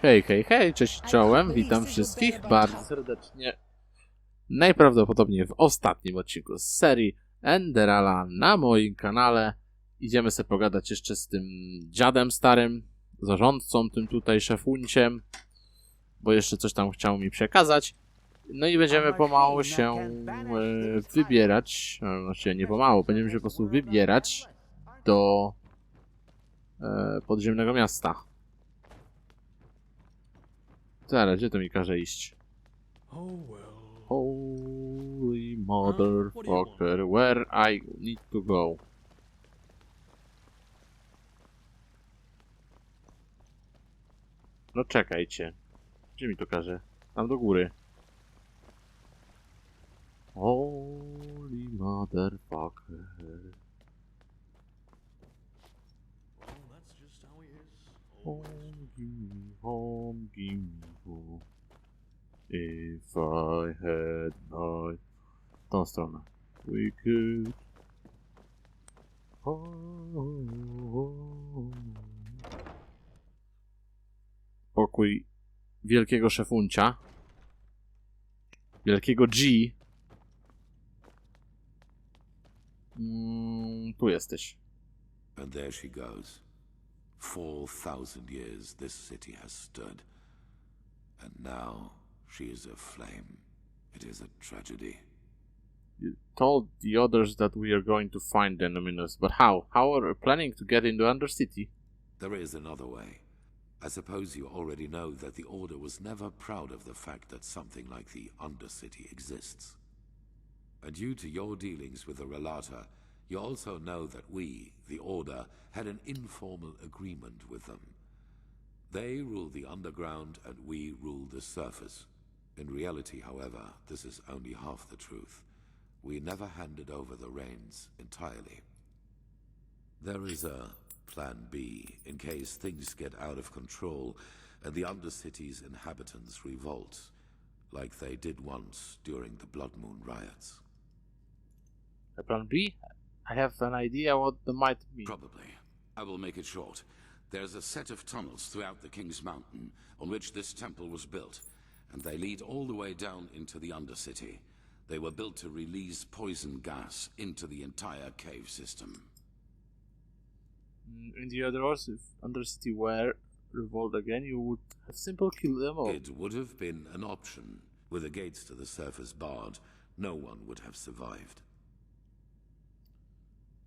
Hej, hej, hej, cześć czołem, witam wszystkich bardzo serdecznie. Najprawdopodobniej w ostatnim odcinku z serii Enderala na moim kanale. Idziemy sobie pogadać jeszcze z tym dziadem starym, zarządcą, tym tutaj szefunciem, bo jeszcze coś tam chciał mi przekazać. No i będziemy pomału się wybierać, znaczy nie pomału, będziemy się po prostu wybierać do podziemnego miasta. Zaraz, gdzie to mi każe iść? Holy motherfucker, where I need to go? No czekajcie. Gdzie mi to każe? Tam do góry. Holy motherfucker. Home, give me home. If I had my... Tą stronę. We could... Pokój wielkiego szefuncia. Wielkiego G. Tu jesteś. And there she goes. 4,000 years this city has stood. And now she is aflame. It is a tragedy. You told the others that we are going to find the Numinous, but how? How are we planning to get into Undercity? There is another way. I suppose you already know that the Order was never proud of the fact that something like the Undercity exists. And due to your dealings with the Relata, you also know that we, the Order, had an informal agreement with them. They rule the underground and we rule the surface. In reality, however, this is only half the truth. We never handed over the reins entirely. There is a plan B in case things get out of control and the Undercity's inhabitants revolt, like they did once during the Blood Moon riots. A plan B? I have an idea what that might be. Probably. I will make it short. There's a set of tunnels throughout the King's Mountain on which this temple was built, and they lead all the way down into the Undercity. They were built to release poison gas into the entire cave system. In the other words, if Undercity were revolt again, you would have simply killed them all. It would have been an option. With the gates to the surface barred, no one would have survived.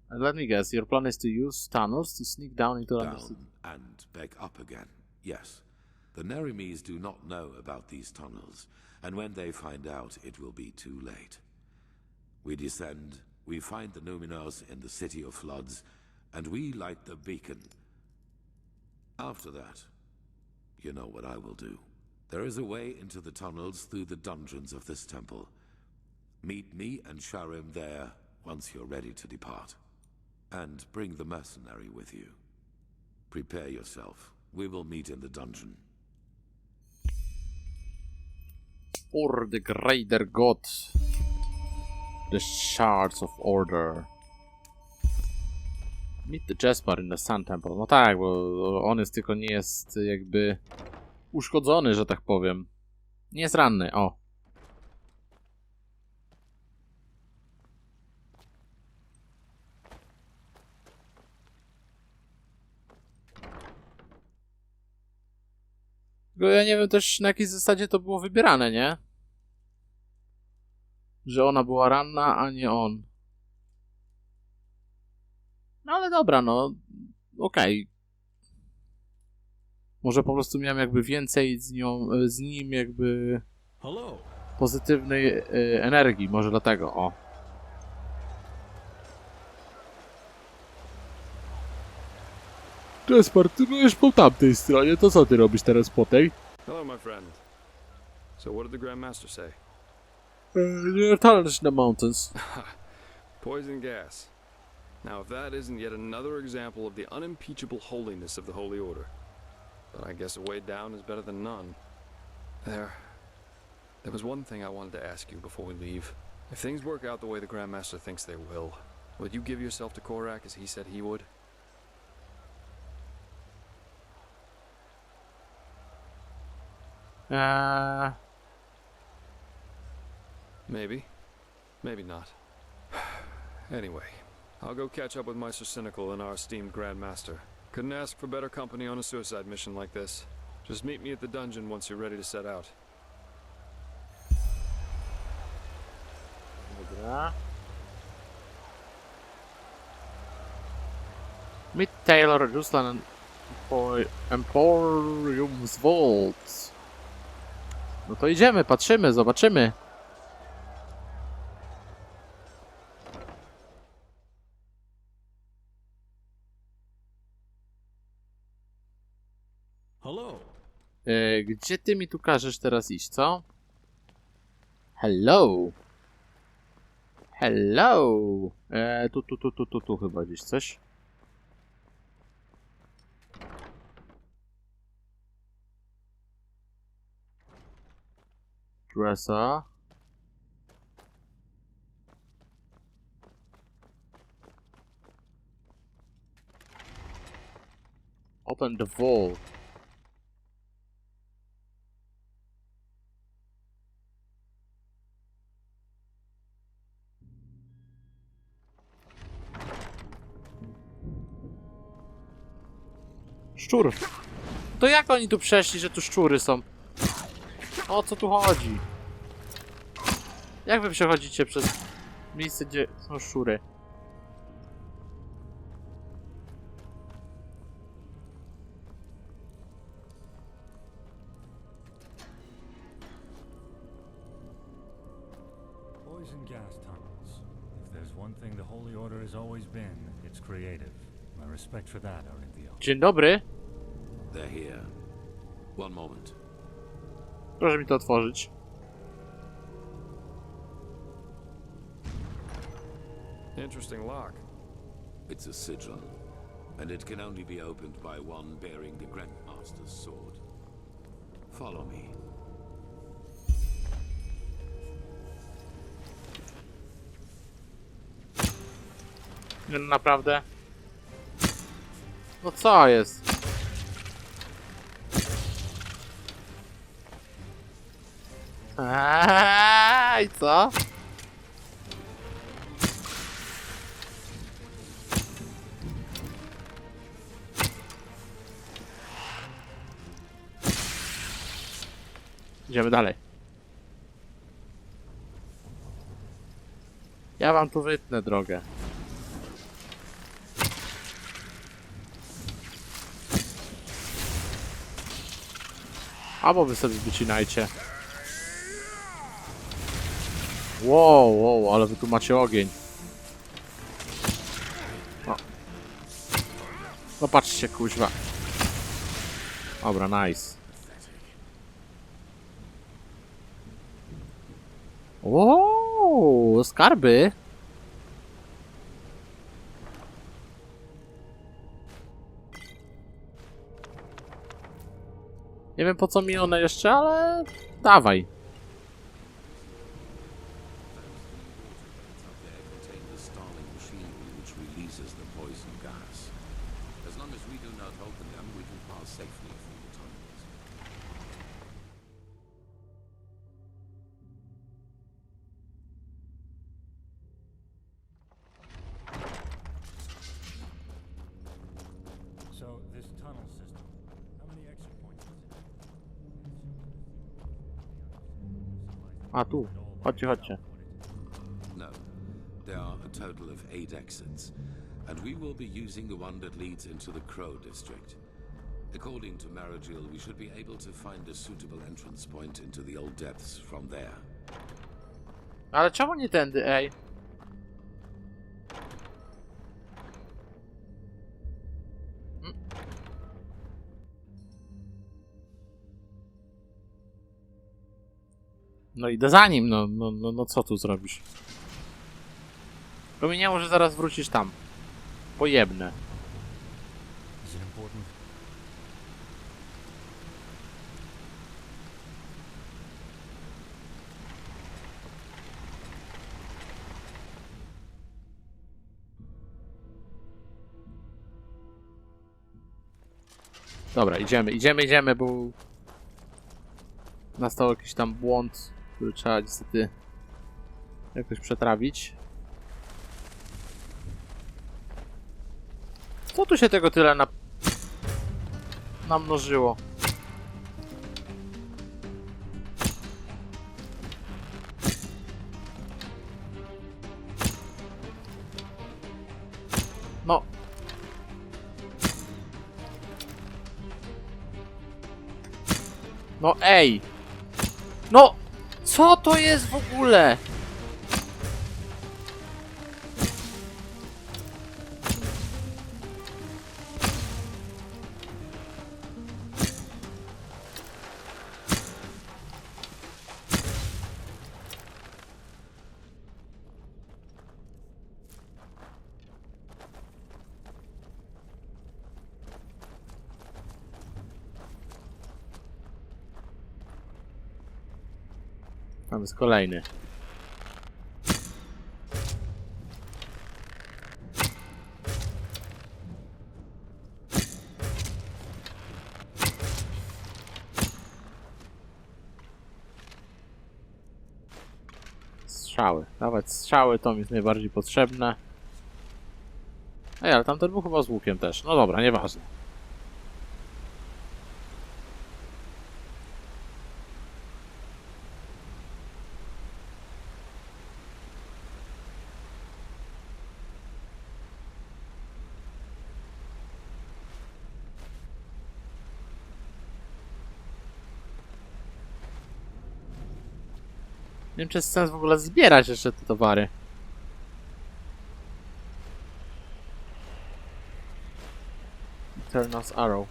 And let me guess, your plan is to use tunnels to sneak down into Undercity. Down and back up again, yes. The Nerimes do not know about these tunnels, and when they find out, it will be too late. We descend, we find the Numinous in the City of Floods, and we light the beacon. After that, you know what I will do. There is a way into the tunnels through the dungeons of this temple. Meet me and Skyrim there once you're ready to depart. And bring the mercenary with you. Prepare yourself. We will meet in the dungeon. For the greater good. The shards of order. Meet the Jespar in the Sun Temple. No tak, bo on jest tylko nie jest jakby uszkodzony, że tak powiem. Nie jest ranny, o. Tylko ja nie wiem też na jakiej zasadzie to było wybierane, nie? Że ona była ranna, a nie on. No ale dobra, no okej. Może po prostu miałem jakby więcej z nim jakby pozytywnej energii, może dlatego, o. Jespar, ty byłeś po tamtej stronie, to co ty robisz teraz po tej? Hello, my friend. So what did the Grand Master say? Tunnels in the mountains. Poison gas. Now, if that isn't yet another example of the unimpeachable holiness of the Holy Order. But I guess a way down is better than none. There was one thing I wanted to ask you before we leave. If things work out the way the Grand Master thinks they will you give yourself to Koniec as he said he would? Maybe. Maybe not. Anyway, I'll go catch up with Meister Cynical and our esteemed Grand Master. Couldn't ask for better company on a suicide mission like this. Just meet me at the dungeon once you're ready to set out. Dobra. Meet Taylor Ruslan Emporium's Vault. No to idziemy, patrzymy, zobaczymy. Hello. Gdzie ty mi tu każesz teraz iść, co? Hello. Hello. Tu chyba gdzieś coś. Dresser. Open the vault. Szczur. To jak oni tu przeszli, że tu szczury są? O co tu chodzi? Jak wy przechodzicie przez miejsce, gdzie są szczury? Poison gas tunnels. If there's one thing the Holy Order has always been, it's creative. My respect for that are in the open. Dzień dobry. They're here. One moment. Proszę mi to otworzyć. Interesting lock. It's a sigil, and it can only be opened by one bearing the Grandmaster's sword. Follow me. Nie, no naprawdę? No co jest? I co? Idziemy dalej. Ja wam tu wytnę drogę. Albo wy sobie wycinajcie. Wow, ale wy tu macie ogień. O. No patrzcie, kuźwa. Dobra, nice. Wow, skarby. Nie wiem po co mi one jeszcze, ale dawaj. So, this tunnel system, how many exit points is it? A tu, chodźcie. No. There are a total of 8 exits, and we will be using the one that leads into the Crow district. According to Maragil, we should be able to find a suitable entrance point into the old depths from there. Ale czemu nie tędy, ej? No idę za nim, no co tu zrobisz? Bo mi nie może zaraz wrócisz tam. Pojebne. Is it important? Dobra, idziemy, bo... nastał jakiś tam błąd, który trzeba niestety jakoś przetrawić. Co tu się tego tyle namnożyło? No. No ej! No! Co to jest w ogóle? Tam jest kolejny. Strzały. Dawać strzały, to mi jest najbardziej potrzebne. Ej, ale tamten był chyba z łukiem też. No dobra, nieważne. Nie wiem, czy jest sens w ogóle zbierać jeszcze te towary. Eternal's Arrow.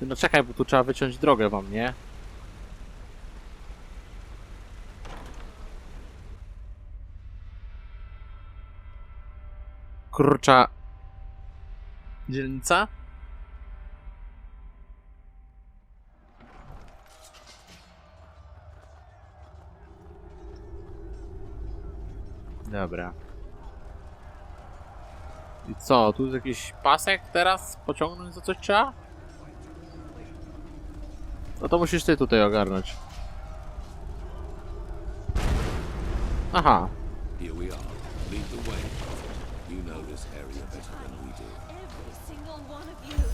Ty no czekaj, bo tu trzeba wyciąć drogę wam, nie? Kurcza dzielnica? Dobra. I co? Tu jest jakiś pasek teraz? Pociągnąć za coś trzeba? No to musisz ty tutaj ogarnąć. Aha. Here we are. Lead the way. You know this area better than we do. Every single one of you.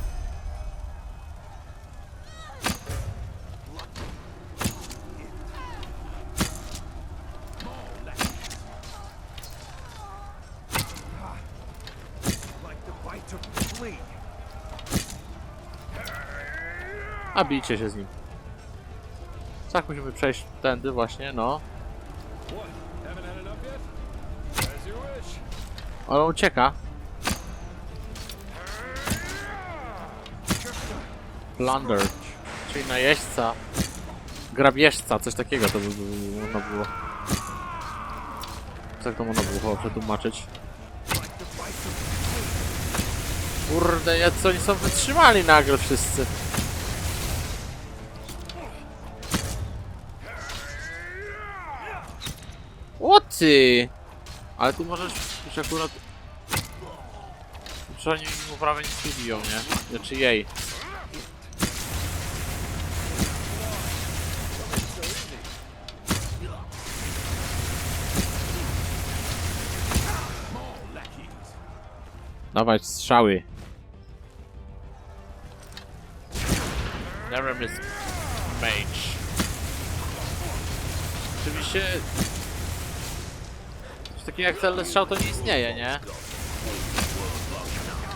A bijcie się z nim. Tak, musimy przejść tędy właśnie, no. Ale on ucieka. Plunder, czyli najeźdźca. Grabieżca, coś takiego to by można było. Jak to można było przetłumaczyć? Kurde, jacy oni są wytrzymali nagle wszyscy. O ty! Ale tu możesz już akurat... Przynajmniej mu prawie nic nie biją, nie? Znaczy jej. Dawać strzały. Never miss mage. Oczywiście... Coś takiego jak celny strzał to nie istnieje, nie?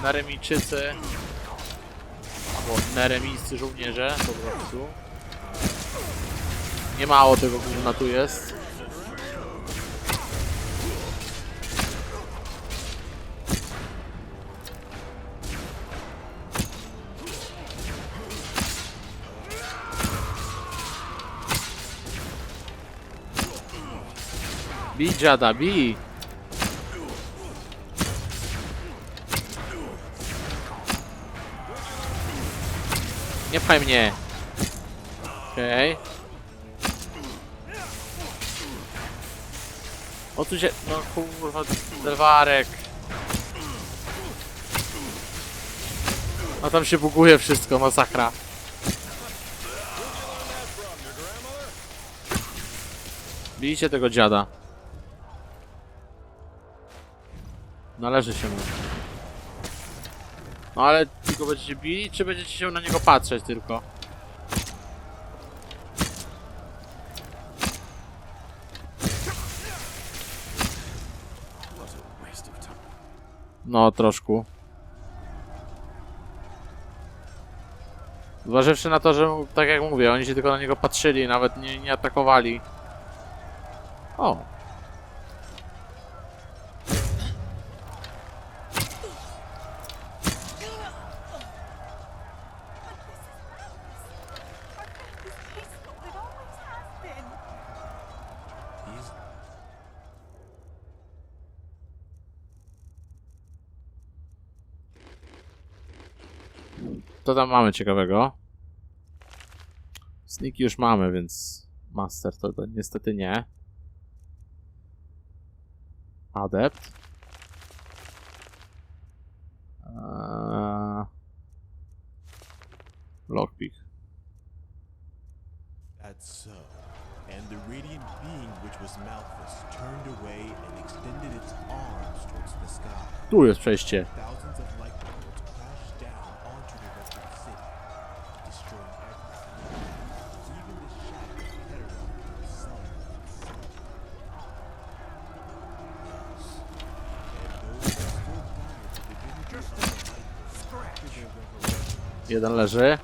Neremijczycy. Albo neremijscy żołnierze, po prostu. Nie mało tego gówna tu jest. Bij dziada, bij! Nie pchaj mnie! Okej. O tu się... No kurwa, delwarek! A tam się buguje wszystko, masakra. Bijcie tego dziada. Należy się mu. No ale tylko będziecie bili, czy będziecie się na niego patrzeć tylko? No, troszkę. Zważywszy na to, że tak jak mówię, oni się tylko na niego patrzyli, nawet nie atakowali. O! Co tam mamy ciekawego? Sniki już mamy, więc master to niestety nie. Adept. Lockpick. That's so. And the radiant being which was Malthus turned away and extended its arms towards the sky. Tu jest przejście. Thousands of light bolts crashed down onto the wrecked city, destroying everything. Even the shadows penetrated the sun itself. Yes. And those who still died of the divinity of the light after their revelation. Jeden leży.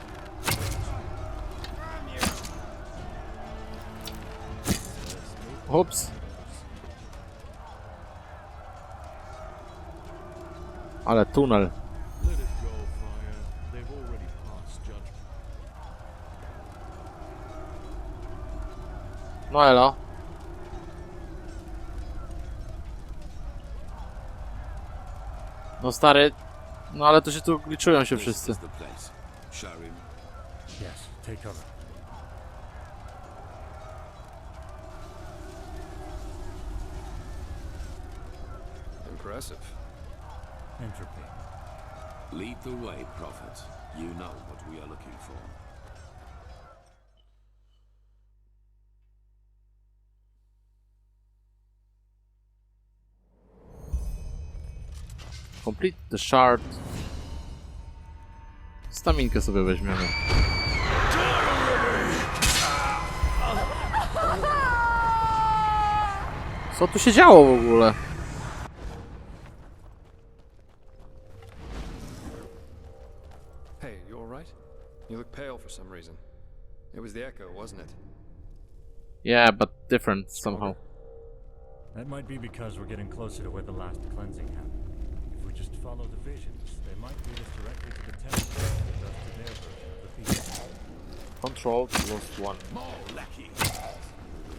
Ups. Ale tunel. Let it go, Fire. They've already passed judgment. No elo. No stary. No ale to się tu gliczują się wszyscy. This is the place. Skyrim. Yes, take cover. Impressive. Entropy. Lead the way, prophet. You know what we are looking for. Complete the shard. Staminkę sobie weźmiemy. Co tu się działo w ogóle? Hey, you alright? You look pale for some reason. It was the echo, wasn't it? Yeah, but different somehow. That might be because we're getting closer to where the last cleansing happened. If we just follow the visions, they might lead us directly to the temple and thus to their version of the feast. Control lost one.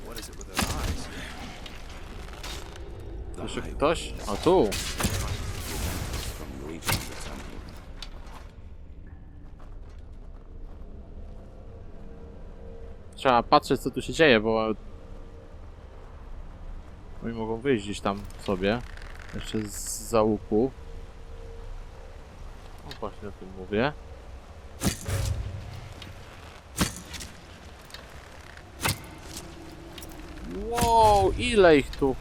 What is it with those eyes? Jeszcze ktoś? O tu! From reaching the temple. Trzeba patrzeć co tu się dzieje, bo oni mogą wyjść gdzieś tam sobie. Jeszcze z załuku. O właśnie o tym mówię. Wow, ile ich tu?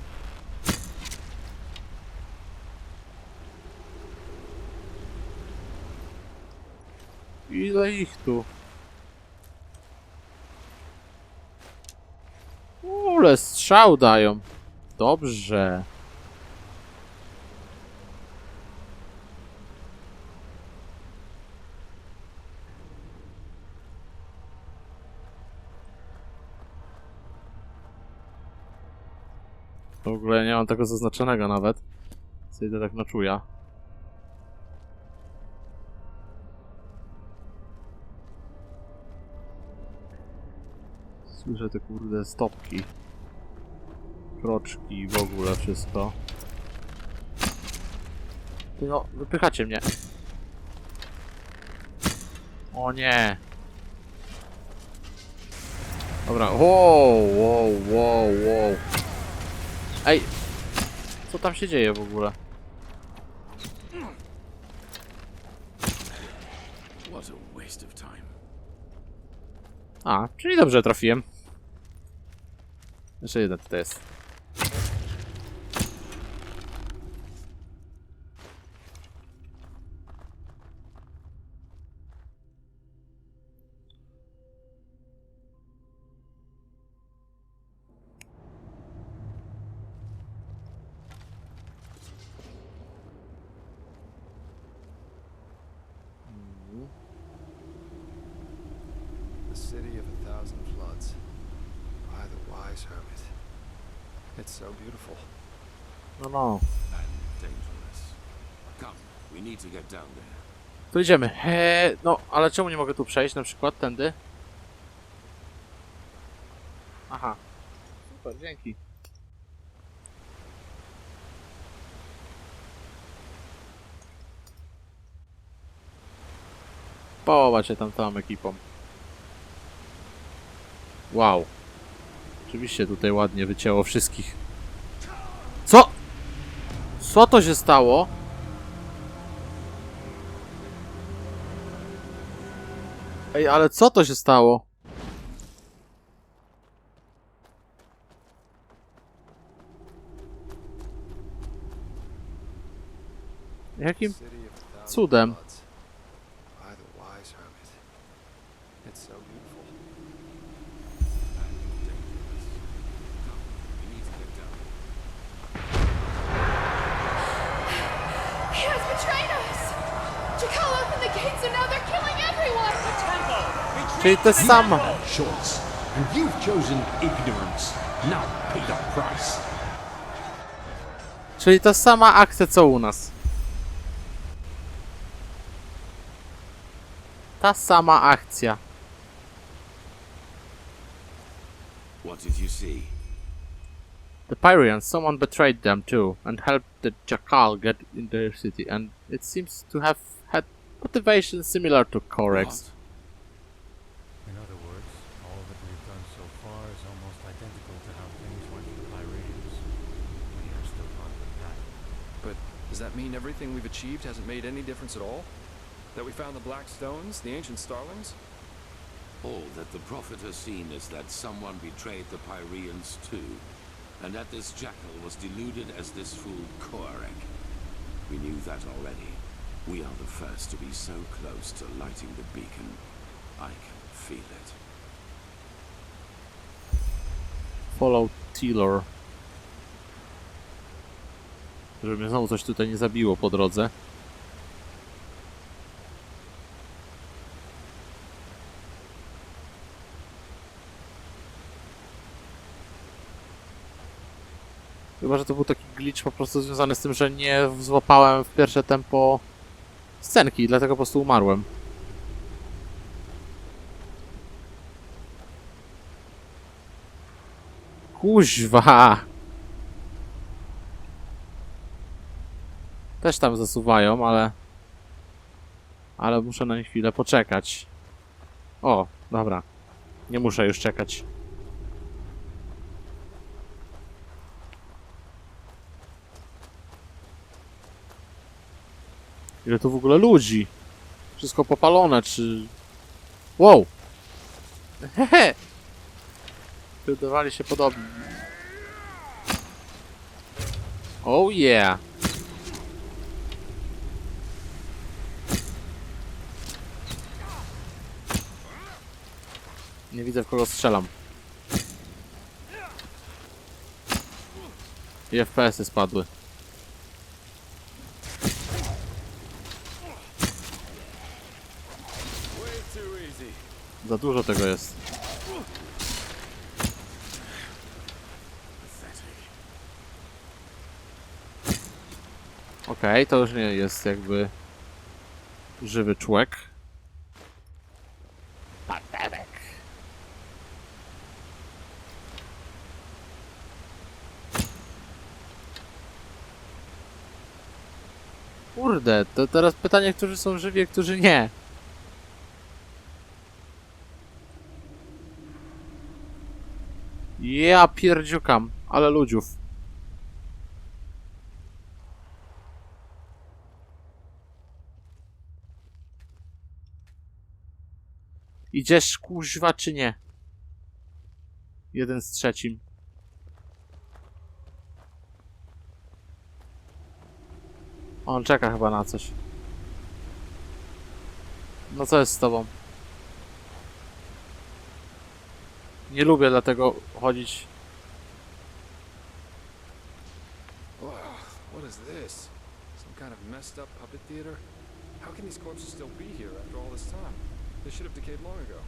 Ile ich tu? Ale strzał dają. Dobrze. W ogóle nie mam tego zaznaczonego nawet. Co idę tak na czuja. Słyszę te kurde stopki. Kroczki, w ogóle wszystko. Ty no, wypychacie mnie. O nie. Dobra, wow. Ej, co tam się dzieje w ogóle? What a waste of time. A, czyli dobrze trafiłem. Jeszcze jeden tutaj jest. The city of 1,000 floods. By the wise hermit. It's so beautiful. No. And dangerous. Come, we need to get down there. Tu idziemy. No, ale czemu nie mogę tu przejść, na przykład tędy? Aha. Super, dzięki. Połowa się tam całą ekipą. Wow. Oczywiście tutaj ładnie wycięło wszystkich. Co? Co to się stało? Ej, ale co to się stało? Jakim City of 1,000 cudem? floods. By the wise hermit. It's so beautiful. And dangerous. Come, we need to get down there. He has betrayed us! Jakal opened the gates and now they're killing everyone! Czyli te same. Choice, and you've chosen ignorance. Now pay the price. Czyli ta sama akcja co u nas. Ta sama akcja. What did you see? The Pyrians, someone betrayed them too, and helped the Jakal get in their city, and it seems to have had motivation similar to Korek's. What? In other words, all that we've done so far is almost identical to how things went for the Pyreans. We are still part of the pack. But does that mean everything we've achieved hasn't made any difference at all? That we found the black stones, the ancient starlings? All that the prophet has seen is that someone betrayed the Pyreans too, and that this jackal was deluded as this fool Koniec. We knew that already. We are the first to be so close to lighting the beacon. I can feel it. Follow Tiller. Żeby mnie znowu coś tutaj nie zabiło po drodze. Chyba, że to był taki glitch po prostu związany z tym, że nie złapałem w pierwsze tempo scenki, dlatego po prostu umarłem. Kuźwa! Też tam zasuwają, ale... Ale muszę na chwilę poczekać. O, dobra. Nie muszę już czekać. Ile tu w ogóle ludzi? Wszystko popalone, czy... Wow! Hehe! Wydawali się podobni. Oh yeah! Nie widzę, w kogo strzelam. I FPS-y spadły. Way too easy. Za dużo tego jest. Okej, to już nie jest jakby żywy człowiek. Patemek. Kurde, to teraz pytanie, którzy są żywi, a którzy nie. Ja pierdziukam, ale ludziów. Idziesz kuźwa czy nie? Jeden z trzecim. On czeka chyba na coś. No co jest z tobą? Nie lubię dlatego chodzić. Wow, what is this? Some kind of messed up puppet theater? How can these corpses still be here after all this time? They should have decayed long ago.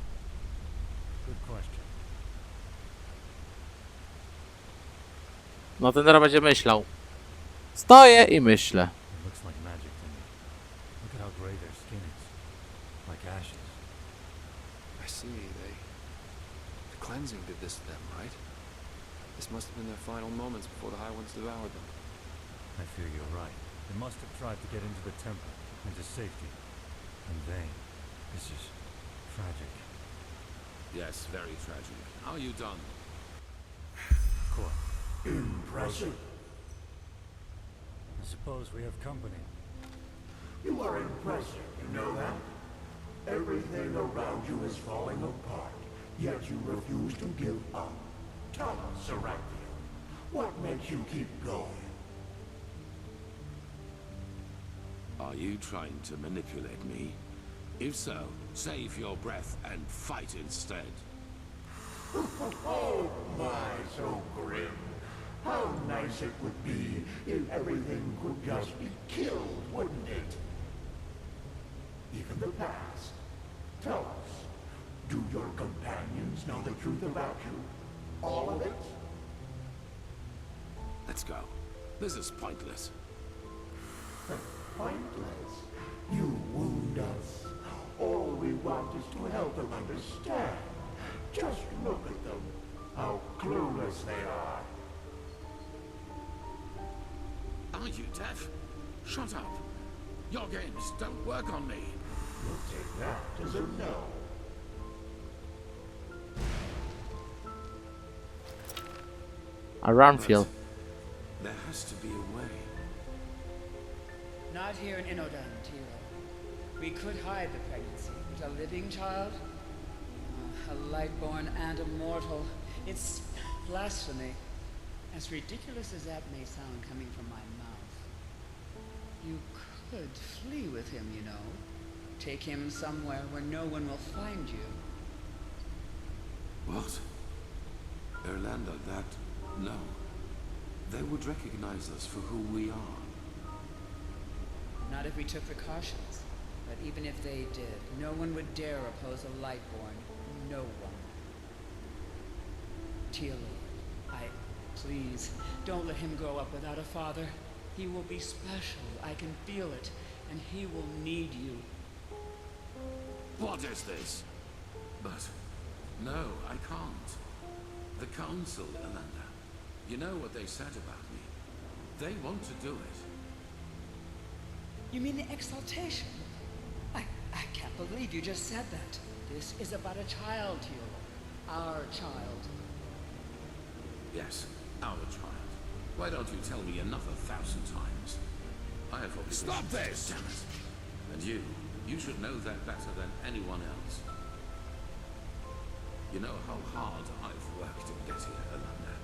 Good question. No ten teraz będzie myślał. Stoję i myślę. It looks like magic to me. Look at how gray their skin is. Like ashes. I see, the cleansing did this to them, right? This must have been their final moments before the High Ones devoured them. I fear you're right. They must have tried to get into the temple, into safety. In vain. This is tragic. Yes, very tragic. Are you done? Of course. Impressive. I suppose we have company. You are impressive, you know that? Everything around you is falling apart, yet you refuse to give up. Tell us, Seraphim, what makes you keep going? Are you trying to manipulate me? If so, save your breath and fight instead. Oh my, so grim. How nice it would be if everything could just be killed, wouldn't it? Even the past. Tell us, do your companions know the truth about you? All of it? Let's go. This is pointless. Pointless. You wound us. All we want is to help them understand. Just look at them. How clueless they are. Are you deaf? Shut up. Your games don't work on me. We'll take that as a no. A Ramfield. There has to be a way. Not here in Inodan, Tiro. We could hide the pregnancy, but a living child? A light-born and immortal. It's blasphemy. As ridiculous as that may sound coming from my mouth. You could flee with him, you know. Take him somewhere where no one will find you. What? Erlander, that... No. They would recognize us for who we are. Not if we took precautions. But even if they did, no one would dare oppose a Lightborn. No one. Teal, please, don't let him grow up without a father. He will be special, I can feel it, and he will need you. What is this? But... No, I can't. The Council, Erlander. You know what they said about me. They want to do it. You mean the exaltation? I can't believe you just said that. This is about a child, Teal. Our child. Yes, our child. Why don't you tell me another 1,000 times? I have obviously... Stop this! Damn it. And you should know that better than anyone else. You know how hard I've worked to get here, Erlander.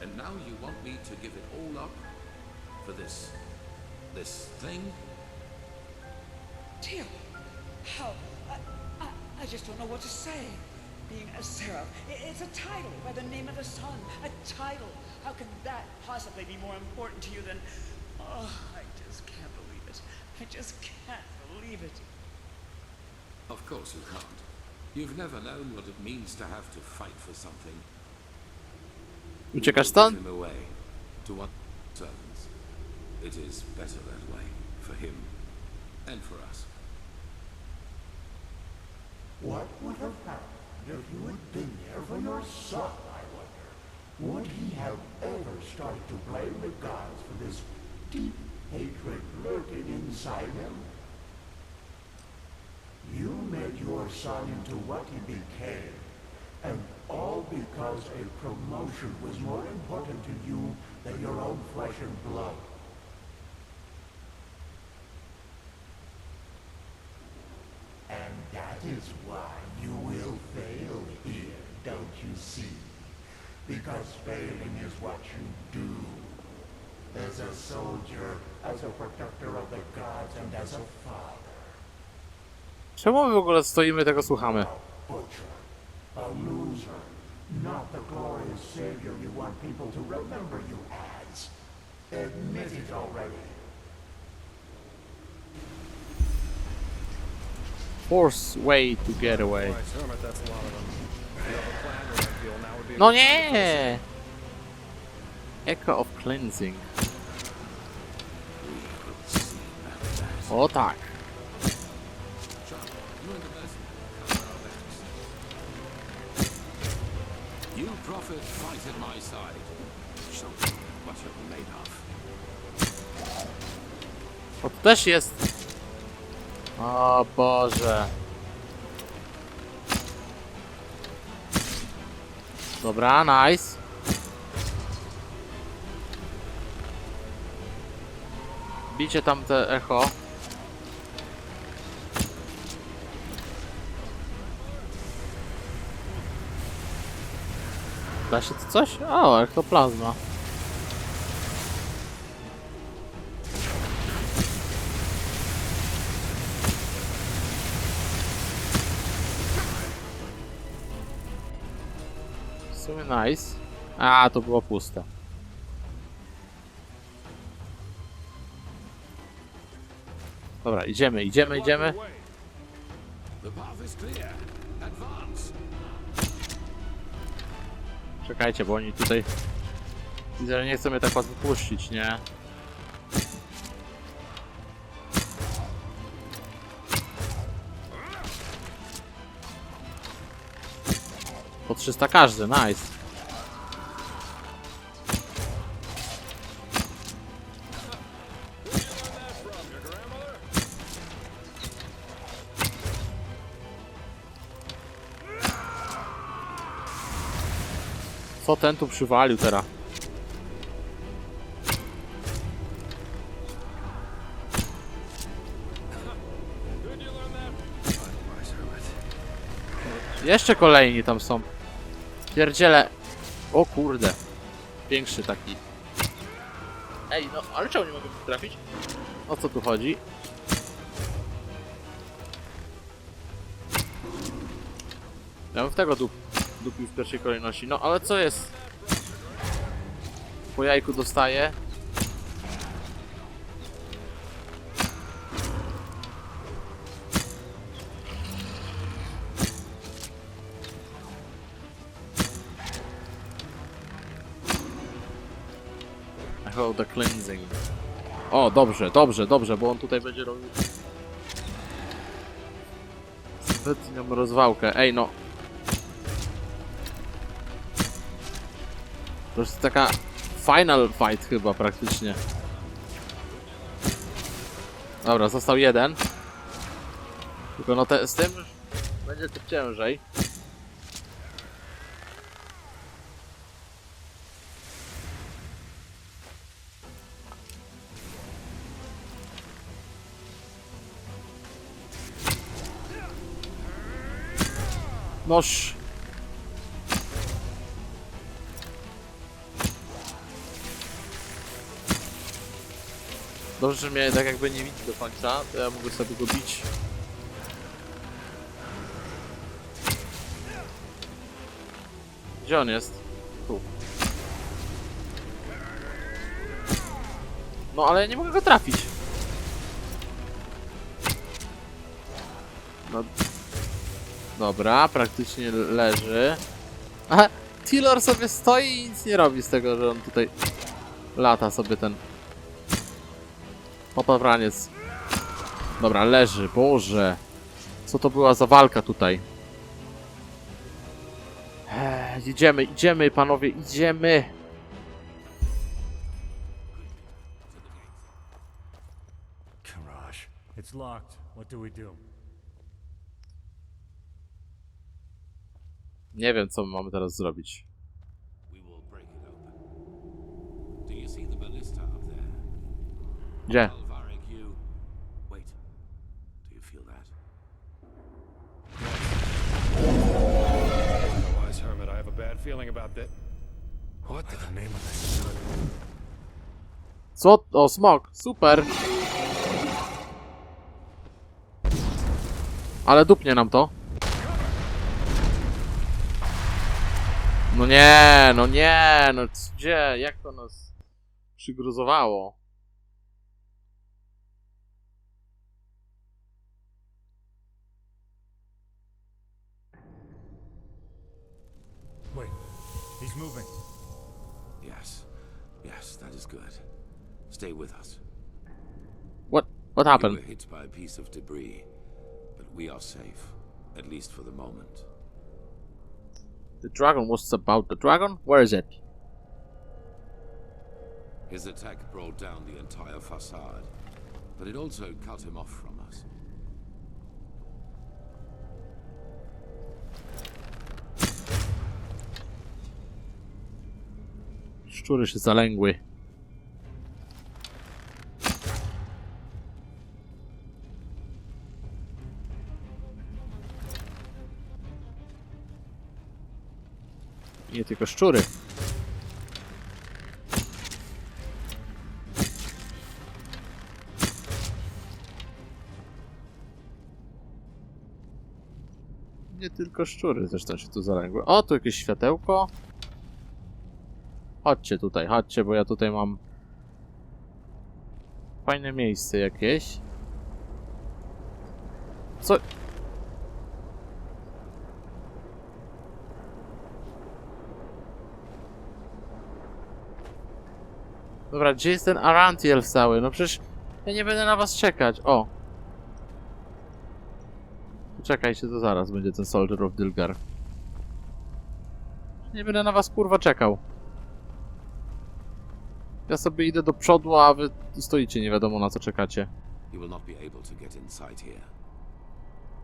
And now you want me to give it all up? For this thing? Teal, how? I just don't know what to say. Being a seraph, it's a title by the name of the sun. A title. How can that possibly be more important to you than... Oh, I just can't believe it. I just can't believe it. Of course you can't. You've never known what it means to have to fight for something. Uciekasz Give stąd? him away to what servants. It is better that way for him and for us. What would have happened if you had been there for your son, I wonder? Would he have ever started to blame the gods for this deep hatred lurking inside him? You made your son into what he became, and all because a promotion was more important to you than your own flesh and blood. And that is why you will fail here, don't you see? Because failing is what you do. As a soldier, as a protector of the gods and as a father. Czemu my w ogóle stoimy i tego słuchamy? Butcher, a loser, not the glorious savior you want people to remember you as. Admit it already. Force way to get away. Wise hermit, that's a lot of them. If you have a plan, then I feel now would be a No good time to nie! Echo of cleansing. O tak. You prophet fight at my side. Show me what you're made of. O, tu też jest. O Boże. Dobra, nice. Bicie tam te echo. Da się tu coś? O, ektoplazma. W sumie nice. A, to było puste. Dobra, idziemy. The path is clear. Advance. Czekajcie, bo oni tutaj... Widzę, że nie chcą mnie tak łatwo puścić, nie? Po 300 każdy, nice. Co ten tu przywalił teraz? Jeszcze kolejni tam są. Pierdziele. O kurde. Większy taki. Ej, no ale czemu nie mogę trafić? O co tu chodzi? Ja bym w tego dupił w pierwszej kolejności. No ale co jest? Po jajku dostaję. Echo the cleansing. O, dobrze, bo on tutaj będzie robił zbytnią rozwałkę. Ej, no. To jest taka final fight chyba praktycznie. Dobra, został jeden. Tylko no z tym będzie to ciężej. Noż. Dobrze, że mnie tak jakby nie widzi do końca, to ja mogę sobie go bić. Gdzie on jest? Tu. No ale nie mogę go trafić. No. Dobra, praktycznie leży. Aha, Tillor sobie stoi i nic nie robi z tego, że on tutaj lata sobie ten popawraniec. Dobra, leży, Boże. Co to była za walka tutaj? Idziemy, panowie, idziemy. Garage. It's locked. What do we do? Nie wiem, co my mamy teraz zrobić. We will break it open. Do you see the ballista up there? Gdzie? Alvarek, you... Wait. Do you feel that? Wise hermit, I have a bad feeling about that. What By the name of the sun. Co? O, smok. Super. Ale dupnie nam to. No nie, no nie, no gdzie? Jak to nas przygruzowało? Wait, he's moving. Yes, that is good. Stay with us. What We happened? were hit by a piece of debris, but we are safe, at least for the moment. The dragon was about the dragon? Where is it? His attack brought down the entire facade, but it also cut him off from us. Szczury się zalęgły. Nie tylko szczury. Nie tylko szczury zresztą się tu zalęgły. O, tu jakieś światełko. Chodźcie tutaj, chodźcie, bo ja tutaj mam fajne miejsce jakieś. Co? Dobra, gdzie jest ten Arantiel cały? No przecież ja nie będę na was czekać. O! Czekajcie, to zaraz będzie ten Soldier of Dilgar. Nie będę na was kurwa czekał. Ja sobie idę do przodu, a wy stoicie, nie wiadomo na co czekacie. You will not be able to get inside here.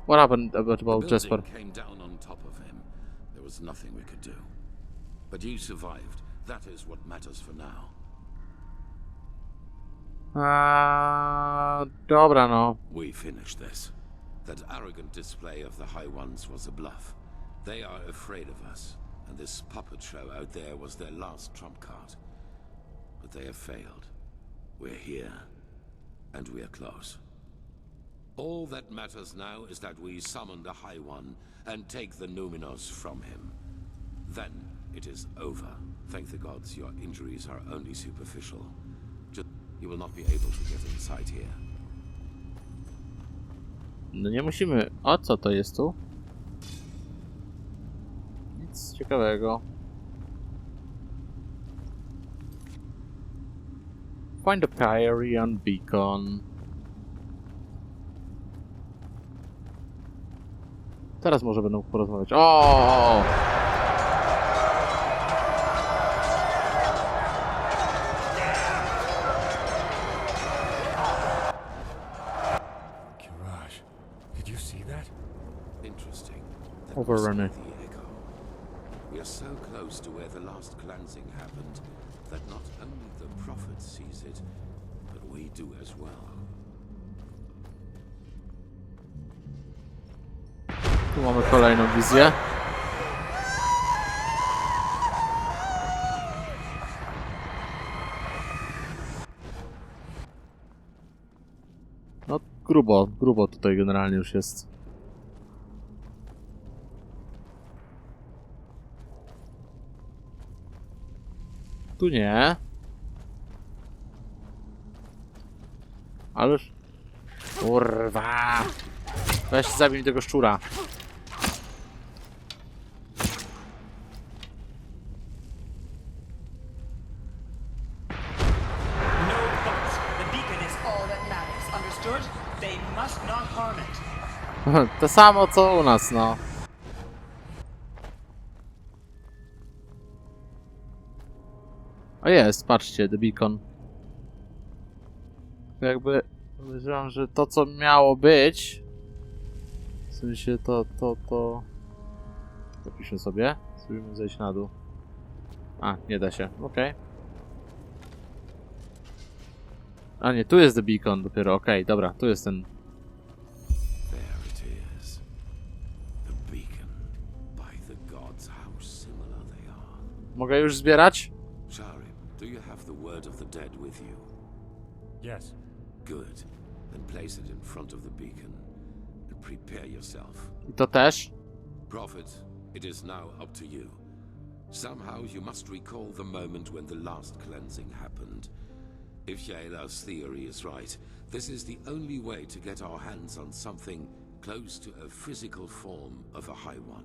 What happened about The Jasper? building came down on top of him. There was nothing we could do. But you survived. That is what matters for now. Dobra no. We finished this. That arrogant display of the High Ones was a bluff. They are afraid of us, and this puppet show out there was their last trump card. But they have failed. We're here, and we are close. All that matters now is that we summon the High One and take the Numinos from him. Then it is over. Thank the gods your injuries are only superficial. You will not be able to get inside here. No nie musimy... O, co to jest tu? Nic ciekawego. Find the Pyrian Beacon. Teraz może będą porozmawiać. O! Did you see that? Interesting. That Overrun must it. be the echo. We are so close to where the last cleansing happened that not only the prophet sees it, but we do as well. Tu mamy kolejną wizję. No grubo tutaj generalnie już jest. Tu nie. Ależ... Kurwa! Weź zabij mi tego szczura. No buts. The beacon is all that matters. Understood? They must not harm it. To samo co u nas, no. O jest, patrzcie, the beacon. Jakby podejrzewam, że to co miało być, w sensie to zapiszę sobie, spróbujmy zejść na dół. A, nie da się, okej. A nie, tu jest the beacon dopiero, okej, dobra, tu jest ten... There it is. The beacon. By the gods, how similar they are. Mogę już zbierać? Skyrim, do you have the word of the dead with you? Yes. Good. Then place it in front of the beacon and prepare yourself. I to też? Prophet, it is now up to you. Somehow you must recall the moment when the last cleansing happened. If Shayla's theory is right, this is the only way to get our hands on something close to a physical form of a High One.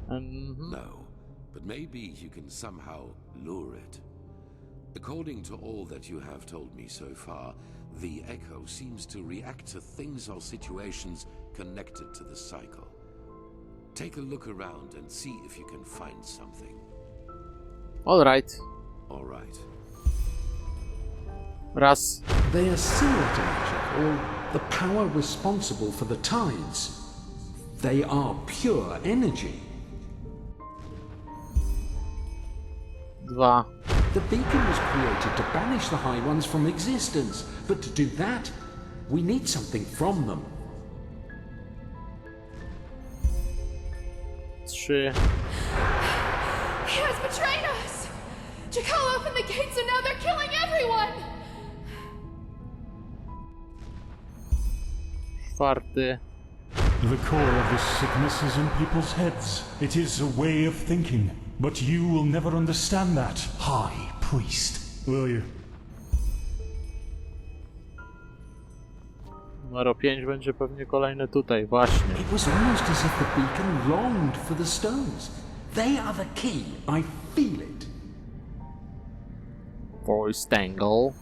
No, but maybe you can somehow lure it. According to all that you have told me so far, the Echo seems to react to things or situations connected to the cycle. Take a look around and see if you can find something. Alright. Alright. Raz. They are similar to magic, or the power responsible for the tides. They are pure energy. Dwa. The beacon was created to banish the High Ones from existence, but to do that, we need something from them. 3. He has betrayed us! Jakala opened the gates and now they're killing everyone! 4. The core of this sickness is in people's heads. It is a way of thinking. But you will never understand that, High Priest. Will you? Numer 5 będzie pewnie kolejny tutaj, właśnie. It was almost as if the beacon longed for the stones. They are the key. I feel it. Voice angle.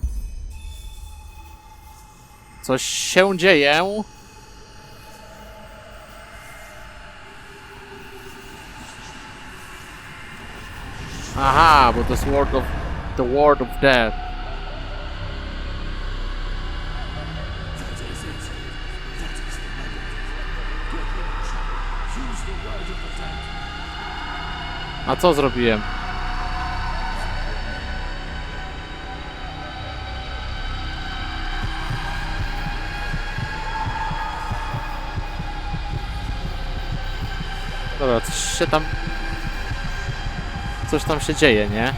Coś się dzieje. Aha, bo to jest the word of death. That is it. That is the magic. Use the word of the dead. A co zrobiłem? Dobra, coś tam się dzieje, nie?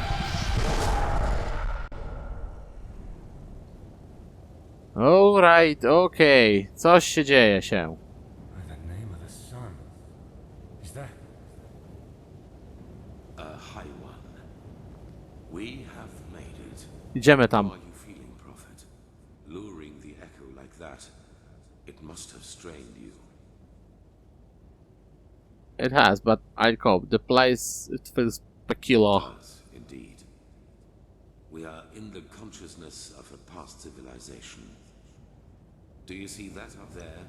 Alright, okej. Coś się dzieje się. By the name of the sun. Is that... A High One. We have made it. Idziemy How tam. are you feeling, Prophet? Luring the Echo like that, it must have strained you. It has, but I'll cope. The place, it feels peculiar. Yes, indeed. We are in the consciousness of a past civilization. Do you see that up there?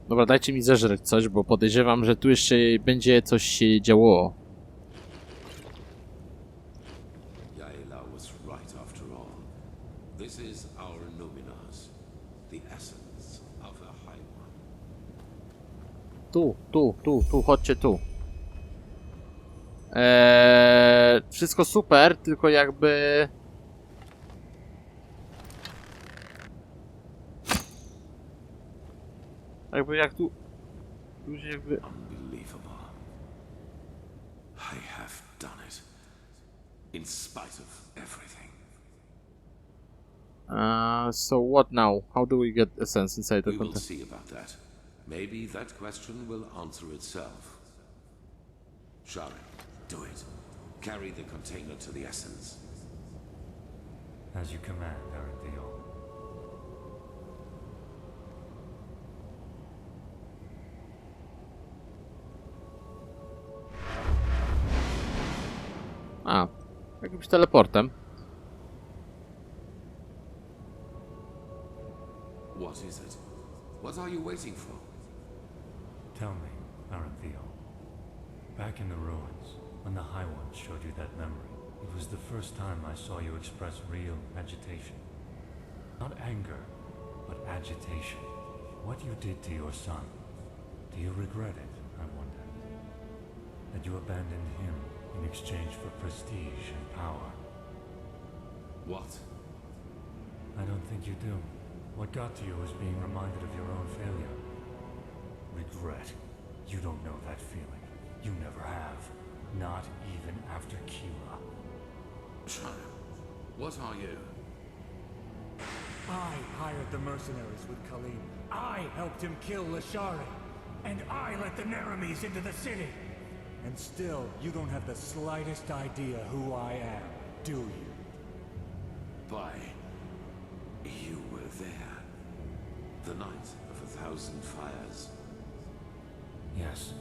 Dobra, dajcie mi zeżreć coś, bo podejrzewam, że tu jeszcze będzie coś się działo. Yaela was right after all. This is our Numinars, the essence of a High One. Tu, chodźcie tu. Wszystko super, tylko jakby... jak tu... jakby... Unbelievable. I have done it. In spite of everything. So what now? How do we get essence inside the We will content? see about that. Maybe that question will answer itself. Shari, do it. Carry the container to the essence. As you command, Aranthio. A, jakimś teleportem. What is it? What are you waiting for? Tell me, Aranthio. Back in the ruins, when the High Ones showed you that memory, it was the first time I saw you express real agitation. Not anger, but agitation. What you did to your son, do you regret it, I wonder? That you abandoned him in exchange for prestige and power? What? I don't think you do. What got to you was being reminded of your own failure. Regret. You don't know that feeling. You never have. Not even after Kira. Child, what are you? I hired the mercenaries with Kalim. I helped him kill Lashari. And I let the Naramis into the city. And still, you don't have the slightest idea who I am, do you? By you were there. The night of 1,000 fires. Yes,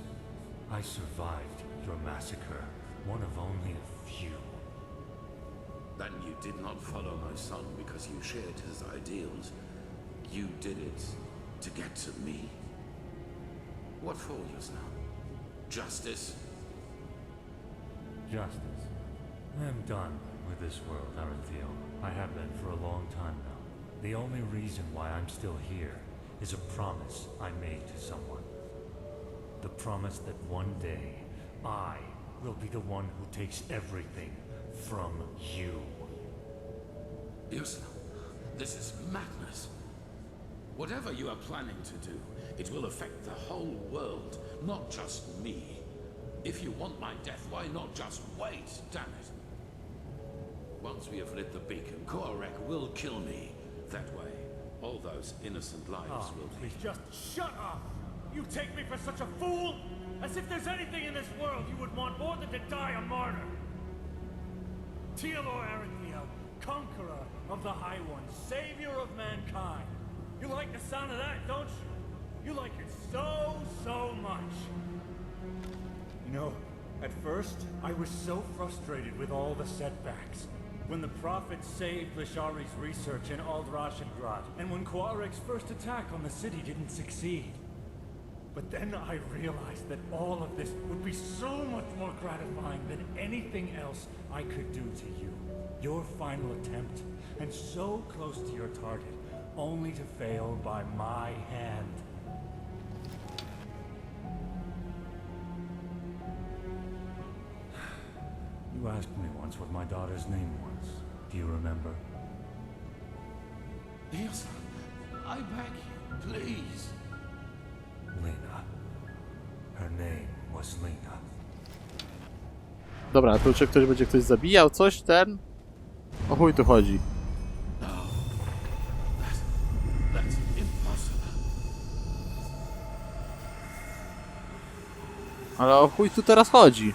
I survived your massacre, one of only a few. Then you did not follow my son because you shared his ideals. You did it to get to me. What for, Yusna? Justice? Justice. I am done with this world, Aranthio. I have been for a long time now. The only reason why I'm still here is a promise I made to someone. The promise that one day, I will be the one who takes everything from you. Yusna, this is madness. Whatever you are planning to do, it will affect the whole world, not just me. If you want my death, why not just wait, damn it? Once we have lit the beacon, Koniec will kill me. That way, all those innocent lives will be... Just shut up! You take me for such a fool? As if there's anything in this world you would want more than to die a martyr! Teodor Aranthio, conqueror of the High One, savior of mankind. You like the sound of that, don't you? You like it so much. You know, at first, I was so frustrated with all the setbacks. When the Prophet saved Lashari's research in Aldrashengrad, and when Koniec's first attack on the city didn't succeed. But then I realized that all of this would be so much more gratifying than anything else I could do to you. Your final attempt, and so close to your target, only to fail by my hand. You asked me once what my daughter's name was. Do you remember? Yes, I beg you, please. Lena. Her name was Lena. Dobra, tu czy ktoś będzie ktoś zabijał? Coś ten? O chuj tu chodzi. No, that's impossible. Ale o chuj tu teraz chodzi?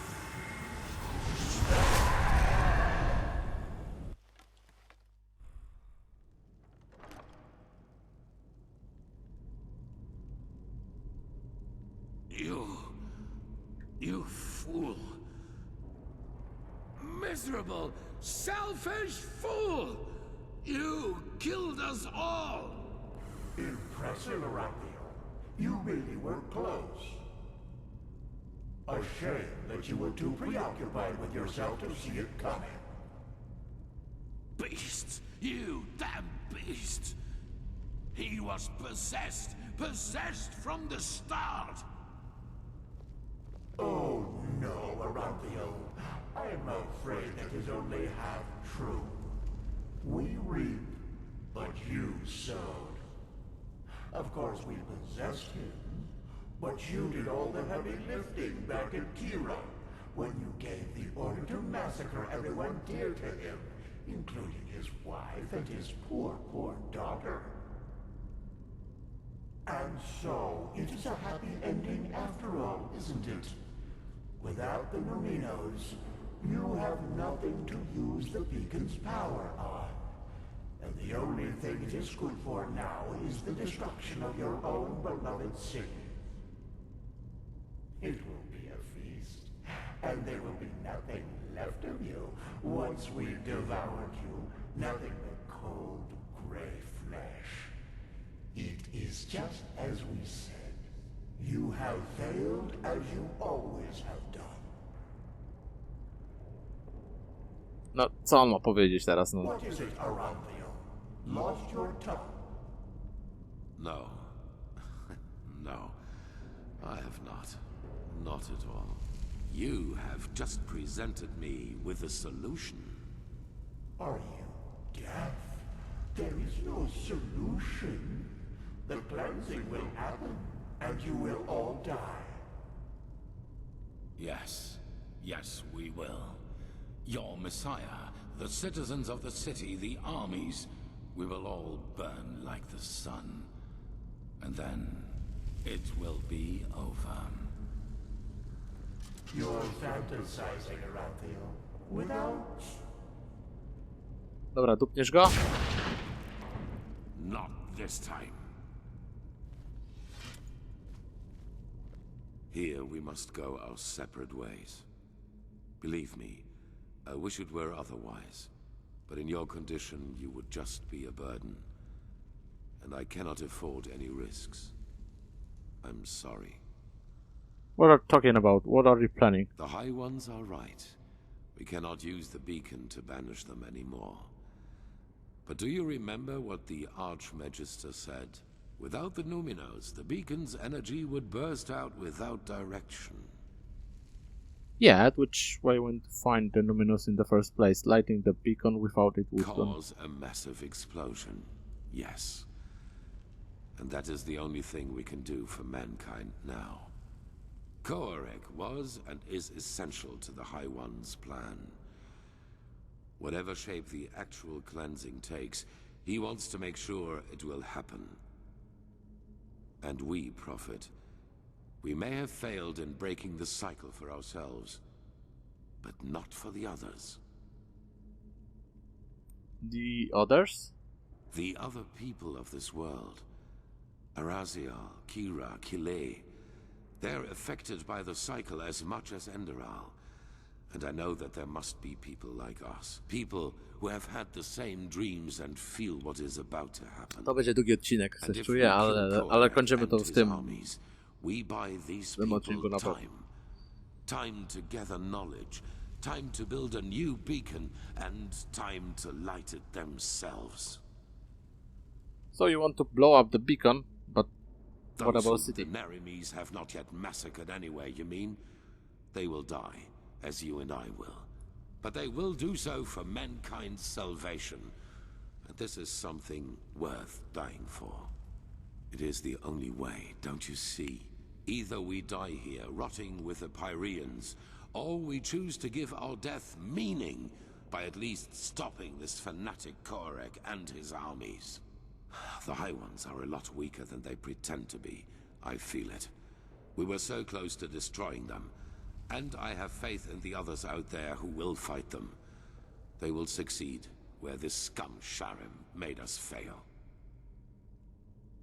You fool. Miserable, selfish fool! You killed us all! Impressive, Aranthio. You really were close. A shame that you were too preoccupied with yourself to see it coming. Beasts! You damn beasts! He was possessed! Possessed from the start! Oh no, Aranthio. I am afraid that is only half true. We reap, but you sowed. Of course we possessed him, but you did all the heavy lifting back at Kira, when you gave the order to massacre everyone dear to him, including his wife and his poor daughter. And so, it is a happy ending after all, isn't it? Without the Merinos, you have nothing to use the beacon's power on. And the only thing it is good for now is the destruction of your own beloved city. It will be a feast, and there will be nothing left of you once we've devoured you. Nothing but cold, gray flesh. It is just as we said. You have failed as you always have done. No, co on ma powiedzieć teraz? No. What is it, Aranthio? Lost your tongue? No. No. I have not. Not at all. You have just presented me with a solution. Are you deaf? There is no solution. The cleansing will happen, and you will all die. Yes. Yes, we will. Your Messiah, the citizens of the city, the armies, we will all burn like the sun. And then it will be over. You're fantasizing, Arathio. Without... Dobra, dupniesz go? Not this time. Here we must go our separate ways. Believe me, I wish it were otherwise. But in your condition, you would just be a burden. And I cannot afford any risks. I'm sorry. What are you talking about? What are you planning? The High Ones are right. We cannot use the beacon to banish them anymore. But do you remember what the Archmagister said? Without the Numinos, the beacon's energy would burst out without direction. Yeah, which way went to find the Numinos in the first place? Lighting the beacon without it would Cause a massive explosion, yes. And that is the only thing we can do for mankind now. Koniec was and is essential to the High One's plan. Whatever shape the actual cleansing takes, he wants to make sure it will happen. And we profit. We may have failed in breaking the cycle for ourselves, but not for the others. The others? The other people of this world. Araziel, Kira, Kile. They're affected by the cycle as much as Enderal. And I know that there must be people like us. People who have had the same dreams and feel what is about to happen. To będzie długi odcinek, And coś if czuję, we kill ale Koniec kończymy to and w his tym armies, we buy these odcinku na people pewno. time to gather knowledge, time to build a new beacon, and time to light it themselves. So you want to blow up the beacon, but what Those about whom city? the Narimes have not yet massacred anyway, you mean? They will die, as you and I will. But they will do so for mankind's salvation. And this is something worth dying for. It is the only way, don't you see? Either we die here, rotting with the Pyreans, or we choose to give our death meaning by at least stopping this fanatic Koniec and his armies. The High Ones are a lot weaker than they pretend to be. I feel it. We were so close to destroying them. And I have faith in the others out there who will fight them. They will succeed where this scum Skyrim made us fail.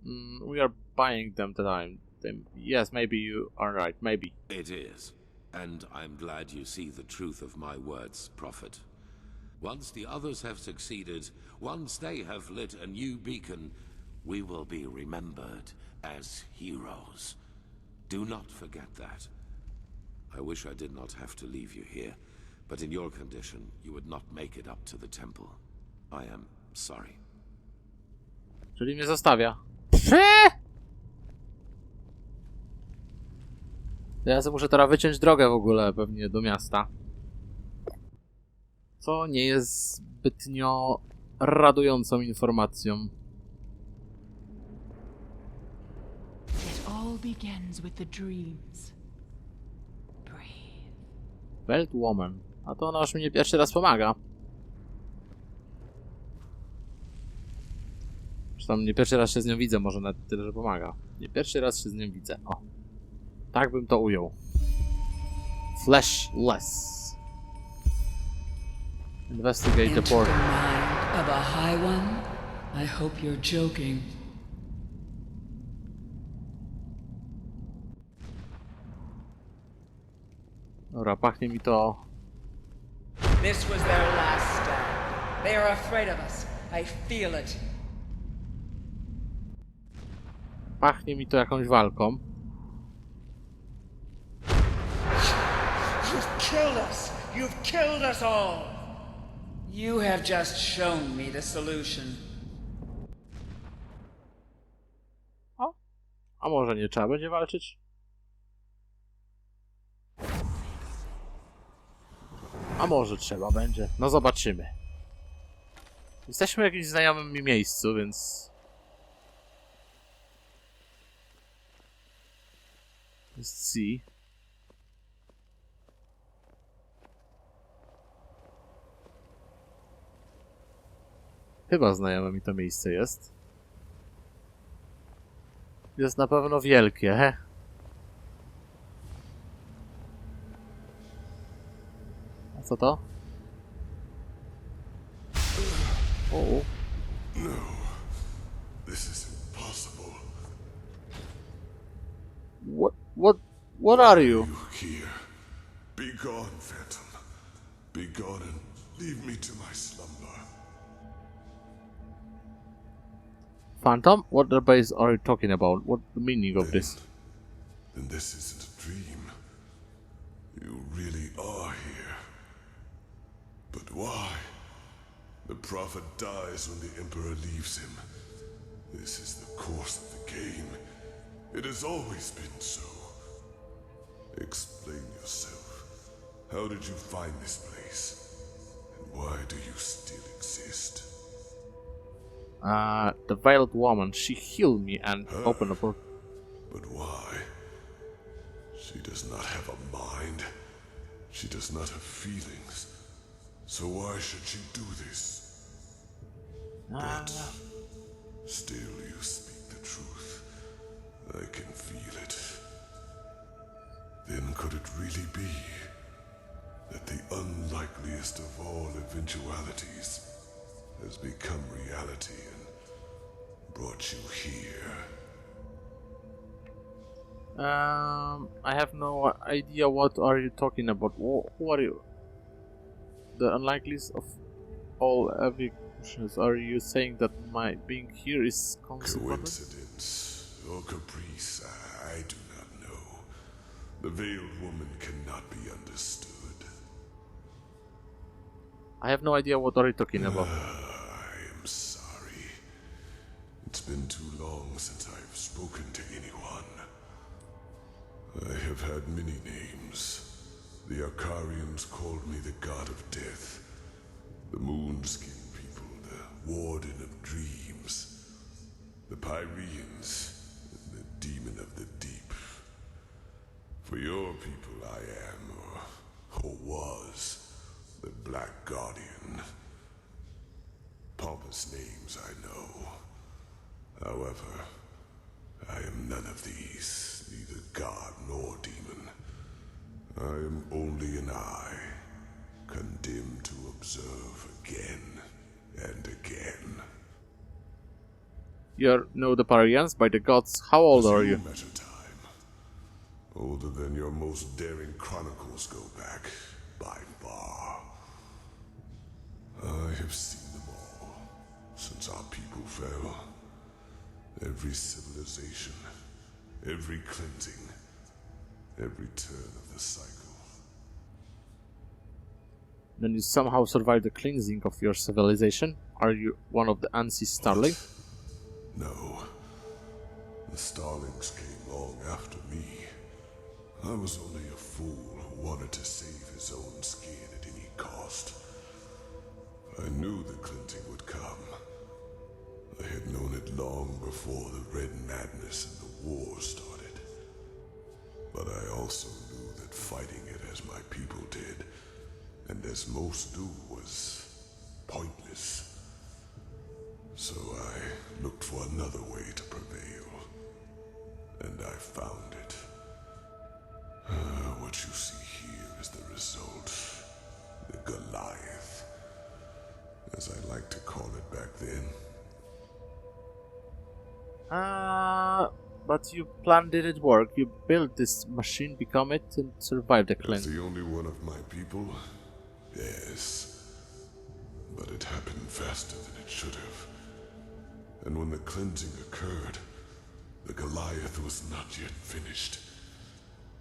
We are buying them time. Yes, maybe you are right, maybe. It is. And I'm glad you see the truth of my words, Prophet. Once the others have succeeded, once they have lit a new beacon, we will be remembered as heroes. Do not forget that. I wish I did not have to leave you here, but in your condition, you would not make it up to the temple. I am sorry. Czyli mnie zostawia. Ja sobie muszę teraz wyciąć drogę w ogóle pewnie do miasta. Co nie jest zbytnio radującą informacją. It all begins with the dreams. Breathe. Belt Woman. A to ona już mnie pierwszy raz pomaga. Zresztą nie pierwszy raz się z nią widzę, może nawet tyle, że pomaga. Nie pierwszy raz się z nią widzę. O. Tak bym to ujął. Fleshless. Investigate the Into the portal. mind of a High One? I hope you're joking. Dobra, pachnie mi to... This was their last stand. They are afraid of us. I feel it. Pachnie mi to jakąś walką. You've killed us! You've killed us all! You have just shown me the solution. O? A może nie trzeba będzie walczyć? A może trzeba będzie. No zobaczymy. Jesteśmy w jakimś znajomym mi miejscu, więc... Let's see. Chyba znajome mi to miejsce jest. Jest na pewno wielkie. A co to? O. No, this is impossible. What are you? You here. Be gone, Phantom. Be gone and leave me to my slumber. Phantom? What the base are you talking about? What's the meaning of this? Then this isn't a dream. You really are here. But why? The prophet dies when the Emperor leaves him. This is the course of the game. It has always been so. Explain yourself. How did you find this place? And why do you still exist? The veiled woman, she healed me and opened a portal. But why? She does not have a mind. She does not have feelings. So why should she do this? But still you speak the truth. I can feel it. Then could it really be that the unlikeliest of all eventualities has become reality and brought you here? I have no idea what are you talking about. Who are you? The unlikeliest of all evolutions. Are you saying that my being here is consequence? Coincidence or caprice, I do not know. The veiled woman cannot be understood. I have no idea what are you talking about. I am sorry. It's been too long since I've spoken to anyone. I have had many names. The Arcarians called me the God of Death, the Moonskin people, the Warden of Dreams, the Pyreans, and the Demon of the Deep. For your people I am, or was, the Black Guardian. Pompous names, I know. However, I am none of these, neither god nor demon. I am only an eye, condemned to observe again and again. You know the Parians by the gods. How old are you? Measure time. Older than your most daring chronicles go back, by far. I have seen them all, since our people fell. Every civilization, every cleansing, every turn of the cycle. Then you somehow survived the cleansing of your civilization? Are you one of the Ansi Starling? No. The Starlings came long after me. I was only a fool who wanted to save his own skin at any cost. I knew the cleansing would come. I had known it long before the Red Madness and the war started. But I also knew that fighting it as my people did, and as most do, was pointless. So I looked for another way to prevail. And I found it. What you see here is the result. The Goliath. As I like to call it back then. But you planned it work. You built this machine, become it, and survived the As cleansing. the only one of my people? Yes. But it happened faster than it should have. And when the cleansing occurred, the Goliath was not yet finished.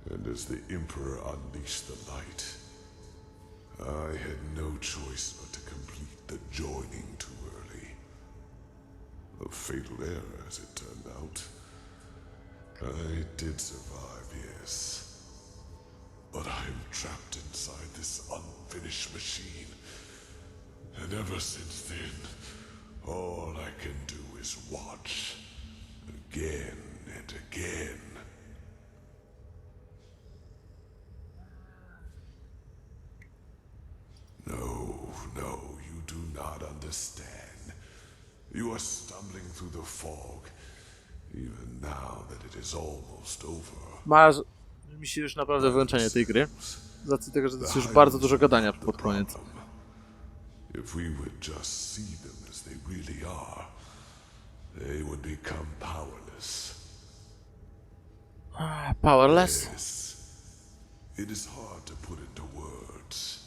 And as the Emperor unleashed the light, I had no choice but to complete the joining too early. A fatal error, as it turned out. I did survive, yes. But I am trapped inside this unfinished machine. And ever since then, all I can do is watch. Again and again. No, you do not understand. You are stumbling through the fog, even now that it is almost over. Masz mi się już naprawdę wyłączenie tej gry. Z racji tego, że to jest już bardzo dużo gadania pod koniec. If we would just see them as they really are, they would become powerless. Powerless? Yes. It is hard to put into words.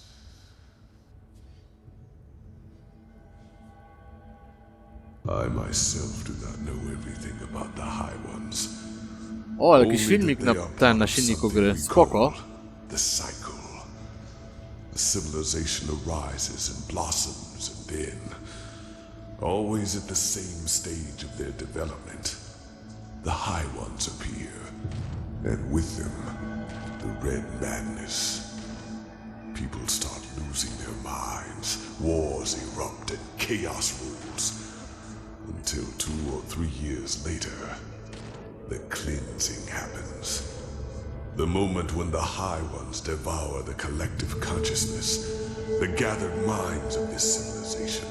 I myself do not know everything about the High Ones. O, jakiś filmik na silniku gry. Spoko. The cycle. The civilization arises and blossoms, and then, always at the same stage of their development, the High Ones appear, and with them, the Red Madness. People start losing their minds, wars erupt, and chaos rules. Until 2 or 3 years later, the cleansing happens. The moment when the High Ones devour the collective consciousness, the gathered minds of this civilization,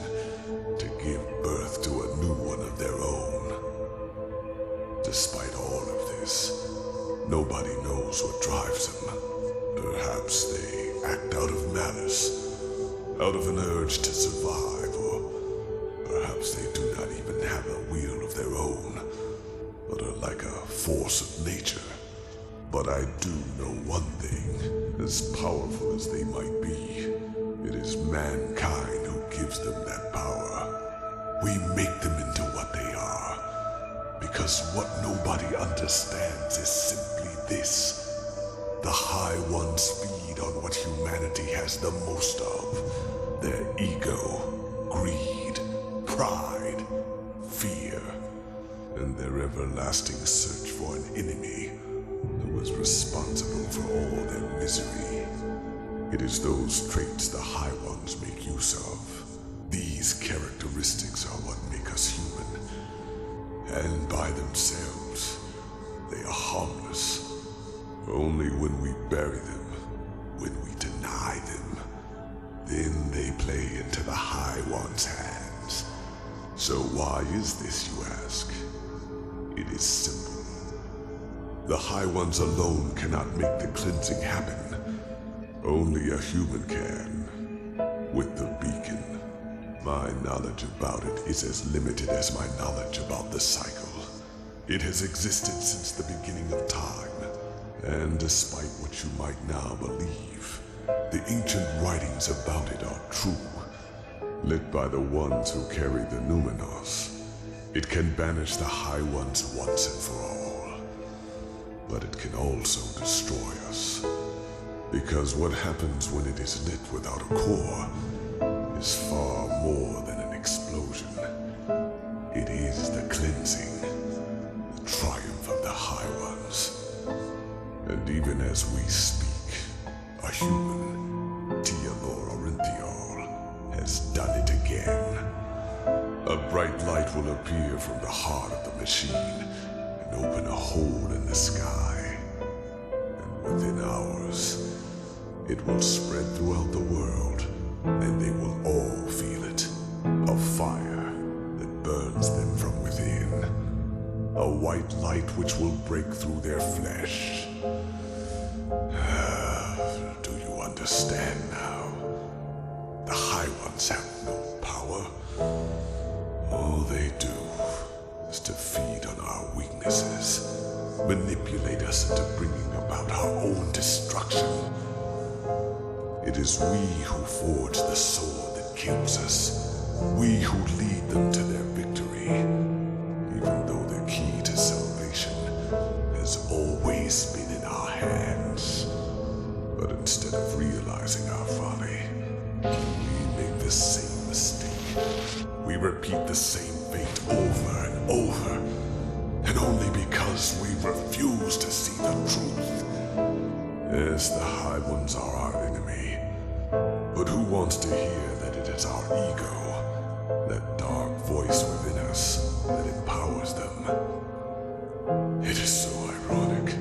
to give birth to a new one of their own. Despite all of this, nobody knows what drives them. Perhaps they act out of malice, out of an urge to survive, or perhaps they do not even have a will of their own, but are like a force of nature. But I do know one thing, as powerful as they might be, it is mankind who gives them that power. We make them into what they are, because what nobody understands is simply this. The High Ones feed on what humanity has the most of, their ego, greed, pride, fear, and their everlasting search for an enemy who is responsible for all their misery. It is those traits the High Ones make use of. These characteristics are what make us human. And by themselves, they are harmless. Only when we bury them, when we deny them, then they play into the High One's hands. So why is this, you ask? It is simple. The High Ones alone cannot make the cleansing happen. Only a human can. With the beacon, my knowledge about it is as limited as my knowledge about the cycle. It has existed since the beginning of time, and despite what you might now believe, the ancient writings about it are true. Lit by the ones who carry the Numenos, it can banish the High Ones once and for all. But it can also destroy us. Because what happens when it is lit without a core is far more than an explosion. It is the cleansing, the triumph of the High Ones. And even as we speak, a human, Tealor Orinthiol, has done it again. A bright light will appear from the heart of the machine and open a hole in the sky. And within hours, it will spread throughout the world, and they will all feel it. A fire that burns them from within. A white light which will break through their flesh. Do you understand now? The High Ones have no power. All they do is to feed on our weaknesses, manipulate us into bringing about our own destruction. It is we who forge the sword that kills us, we who lead them to their victory, even though the key to salvation has always been in our hands. But instead of realizing our folly, we make the same mistake. We repeat the same fate over and over, and only because we refuse to see the truth. Yes, the High Ones are our enemy, but who wants to hear that it is our ego, that dark voice within us, that empowers them? It is so ironic.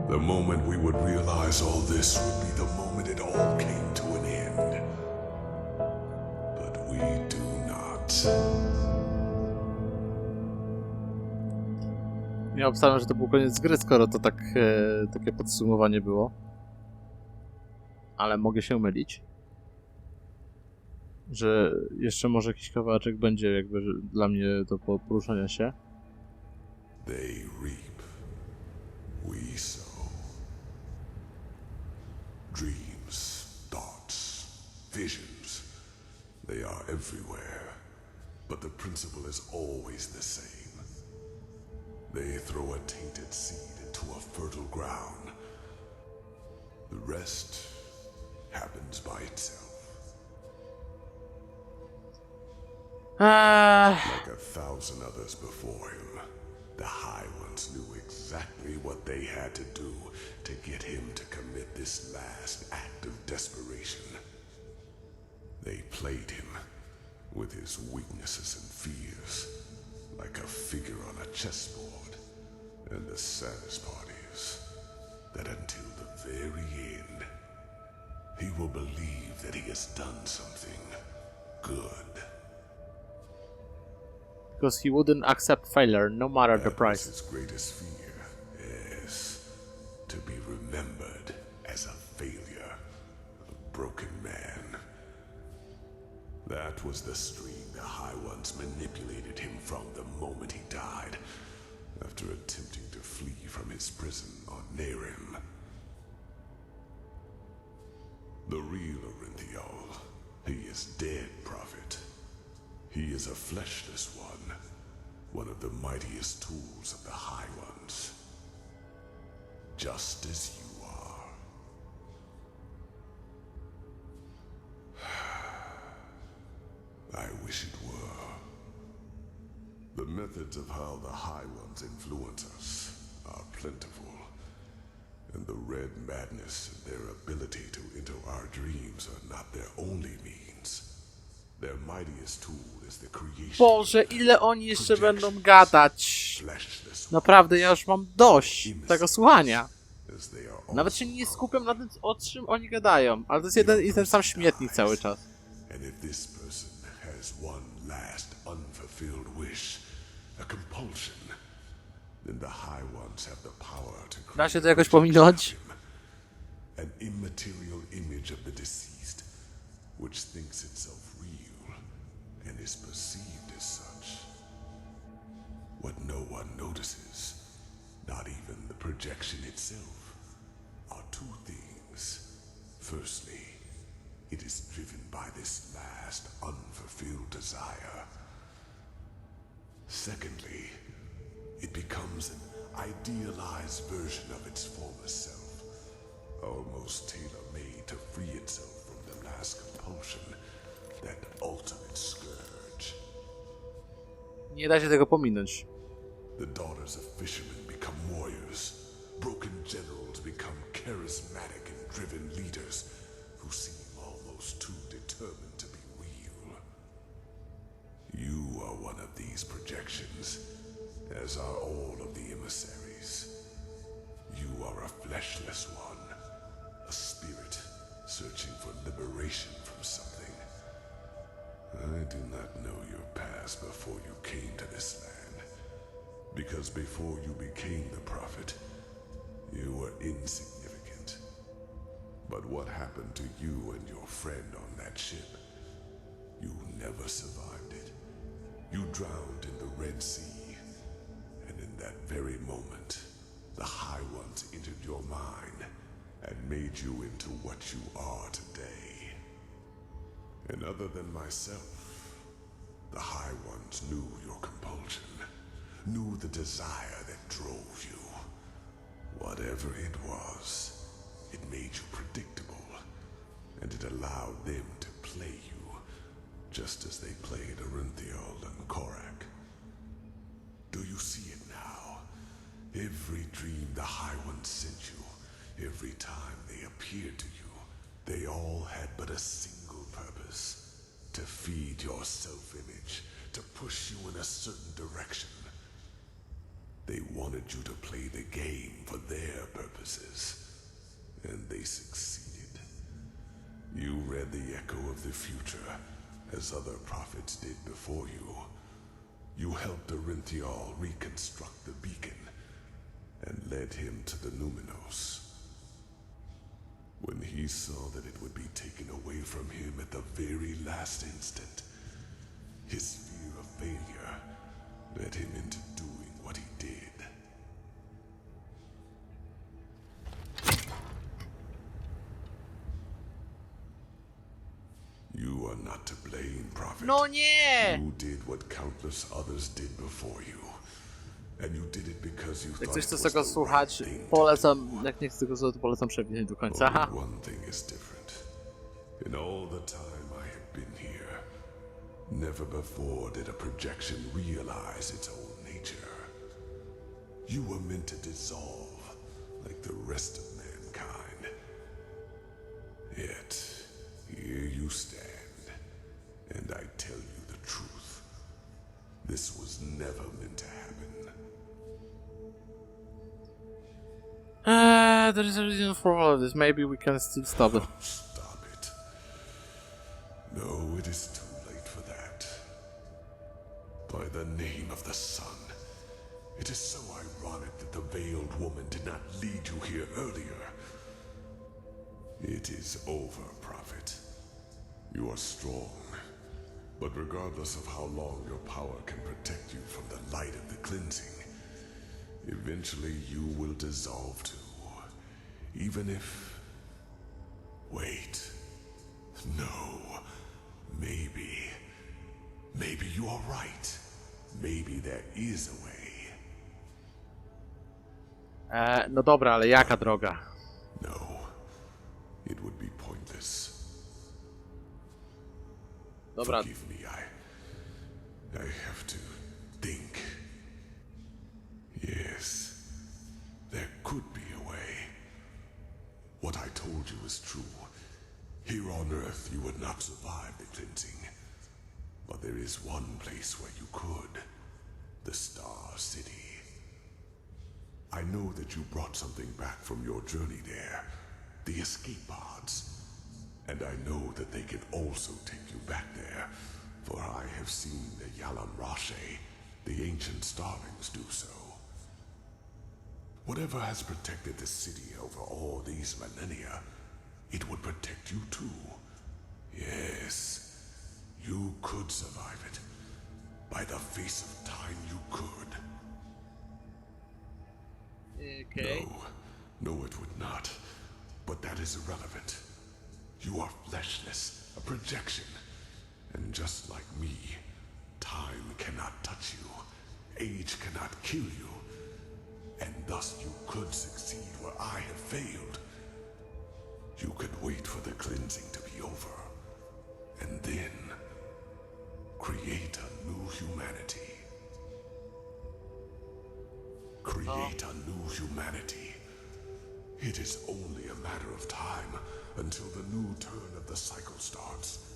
The moment we would realize all this would be the moment it all came to an end. But we do not. Ja obstawiam, że to był koniec gry, skoro to tak, takie podsumowanie było. Ale mogę się mylić. Że jeszcze może jakiś kawałeczek będzie jakby dla mnie do poruszania się. They reap, we sow. Dreams, thoughts, visions, they are everywhere. But the principle is always the same. They throw a tainted seed into a fertile ground. The rest happens by itself. Like 1,000 others before him, the High Ones knew exactly what they had to do to get him to commit this last act of desperation. They played him with his weaknesses and fears, like a figure on a chessboard. And the saddest part is that until the very end, he will believe that he has done something good. Because he wouldn't accept failure, no matter the price. His greatest fear is to be remembered as a failure, a broken man. That was the stream the High Ones manipulated him from the moment he died, after attempting to flee from his prison on Nerim. The real Orynthiol, he is dead, Prophet. He is a fleshless one of the mightiest tools of the High Ones. Just as you are. I wish it were. The methods of how the High Ones influence us are plentiful, and the Red Madness and their ability to enter our dreams are not their only means. Their mightiest tool is the creation. Boże, ile oni jeszcze będą gadać? Naprawdę, ja już mam dość tego słuchania. Nawet się nie skupiam na tym, o czym oni gadają, ale to jest jeden i ten sam śmietnik cały czas. And if this person has one last unfulfilled wish, a compulsion, then the High Ones have the power to Da się to jakoś pominąć? an immaterial image of the deceased, which thinks itself real and is perceived as such. What no one notices, not even the projection itself, are two things. Firstly, it is driven by this last unfulfilled desire. Secondly, it becomes an idealized version of its former self, almost tailor-made to free itself from the last compulsion, that ultimate scourge. Nie da się tego pominąć. The daughters of fishermen become warriors. Broken generals become charismatic and driven leaders who seem almost too determined to be real. You are one of these projections, as are all of the emissaries. You are a fleshless one, a spirit searching for liberation from something. I do not know your past before you came to this land, because before you became the prophet, you were insignificant. But what happened to you and your friend on that ship? You never survived it. You drowned in the Red Sea, and in that very moment, the High Ones entered your mind and made you into what you are today. And other than myself, the High Ones knew your compulsion, knew the desire that drove you. Whatever it was, it made you predictable, and it allowed them to play you, just as they played Orynthiol and Korak. Do you see it now? Every dream the High Ones sent you, every time they appeared to you, they all had but a single purpose: to feed your self-image, to push you in a certain direction. They wanted you to play the game for their purposes, and they succeeded. You read the echo of the future, as other prophets did before you. You helped Orynthiol reconstruct the beacon, and led him to the Numinos. When he saw that it would be taken away from him at the very last instant, his fear of failure led him into doing what he did. You are not to blame, Prophet. No nie! You did what countless others did before you. And you did it because you Jak thought ktoś it chce was tego the słuchać, right thing to polecam, do. jak nie chce tego słuchać, to polecam przewijać do końca. Only one thing is different. In all the time I have been here, never before did a projection realize its own nature. You were meant to dissolve like the rest of mankind. Yet, here you stand, and I tell you the truth. This was never meant to happen. There is a reason for all of this. Maybe we can still stop it. Stop it. No, it is too late for that. By the name of the sun, it is so ironic that the veiled woman did not lead you here earlier. It is over, Prophet. You are strong, but regardless of how long your power can protect you from the light of the cleansing, eventually you will dissolve too. Even if... Wait. No. Maybe. Maybe you are right. Maybe there is a way. No dobra, ale jaka droga? No. It would be pointless. Dobra, Forgive me, I have to think. Yes. There could be a way. What I told you is true. Here on Earth, you would not survive the cleansing. But there is one place where you could. The Star City. I know that you brought something back from your journey there. The escape pods. And I know that they can also take you back there. For I have seen the Yalam Rashe, the ancient starlings, do so. Whatever has protected the city over all these millennia, it would protect you too. Yes, you could survive it. By the face of time, you could. okay. No, it would not. But that is irrelevant. You are fleshless, a projection. And just like me, time cannot touch you. Age cannot kill you. And thus you could succeed where I have failed. You could wait for the cleansing to be over. And then create a new humanity. Create a new humanity. It is only a matter of time until the new turn of the cycle starts.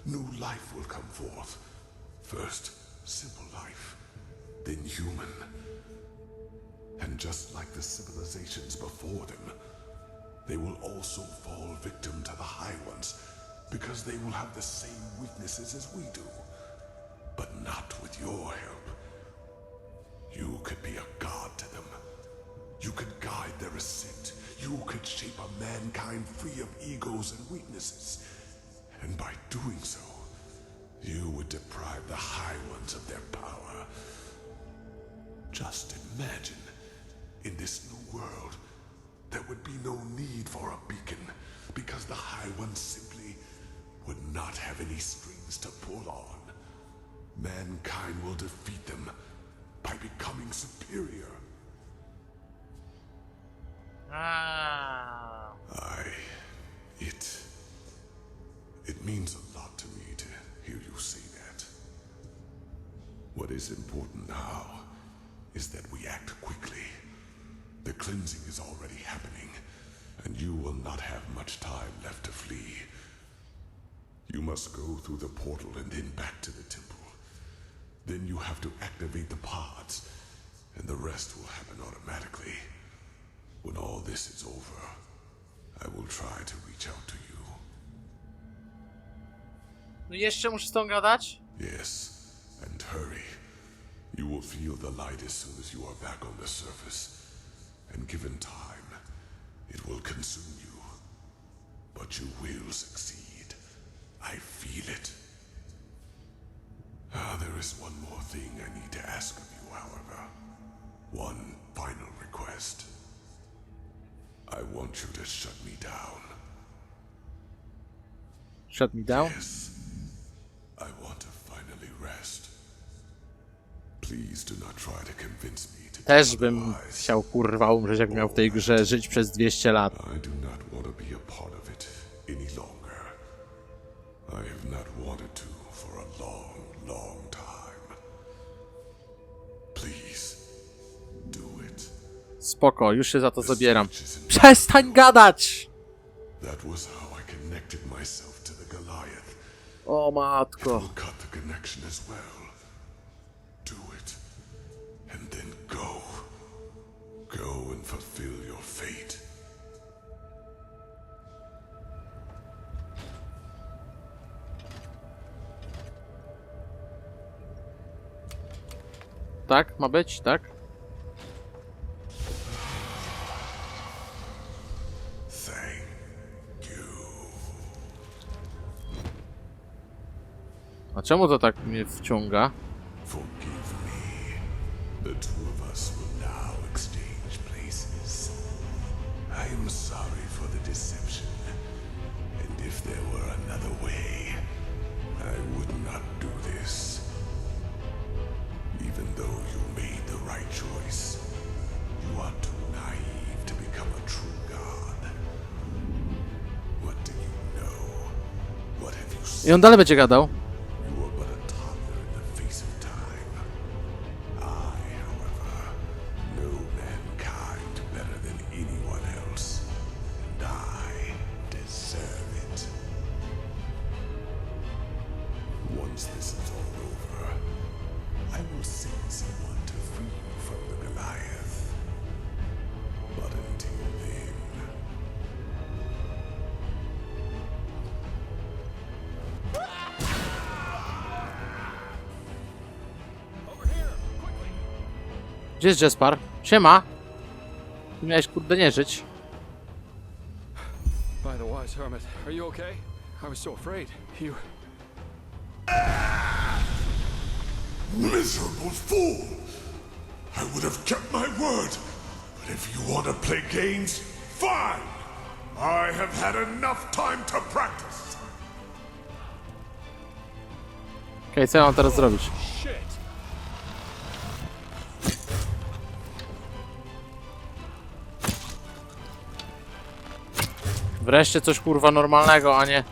New life will come forth. First, simple life, then human. And just like the civilizations before them, they will also fall victim to the High Ones, because they will have the same weaknesses as we do. But not with your help. You could be a god to them. You could guide their ascent. You could shape a mankind free of egos and weaknesses. And by doing so, you would deprive the High Ones of their power. Just imagine, in this new world, there would be no need for a beacon, because the High Ones simply would not have any strings to pull on. Mankind will defeat them by becoming superior. Ah. It means a lot to me to hear you say that. What is important now is that we act quickly. The cleansing is already happening, and you will not have much time left to flee. You must go through the portal and then back to the temple. Then you have to activate the pods, and the rest will happen automatically. When all this is over, I will try to reach out to you. No jeszcze muszę z tą gadać? Yes, and hurry. You will feel the light as soon as you are back on the surface. and given time, it will consume you. But you will succeed. I feel it. There is one more thing I need to ask of you, however. One final request. I want you to shut me down. Shut me down? Yes. I want to finally rest. Please do not try to convince me to Też bym chciał kurwa umrzeć, jak miał w tej grze żyć przez 200 lat. I do not want to be a part of it any longer. I have not wanted to for a long, long time. Please, do it. Spoko, już się za to zabieram. Przestań gadać! That was how I connected myself to the Goliath. O matko. We'll cut the connection as well. Do it, and then go. Go and fulfill your fate. Tak, ma być, tak? Thank you. A czemu to tak mnie wciąga? Forgive me. The two of us will now exchange places. I am sorry for the deception. And if there were another way, I would not do this. Even though you made the right choice, you are too naive to become a true god. What do you know? What have you seen? I on dalej będzie gadał. You are but a toddler in the face of time. I, however, know mankind better than anyone else, and I deserve it. Once this is all over, I will send someone to free you from the Goliath. But until then... Gdzie jest Jespar? Siema! Ty miałeś kurde nie żyć. By the wise hermit, are you okay? I was so afraid. You... Miserable fool! I would have kept my word, but if you want to play games, fine! I have had enough time to practice! Okej, co ja mam teraz zrobić? Shit! Wreszcie coś kurwa normalnego, a nie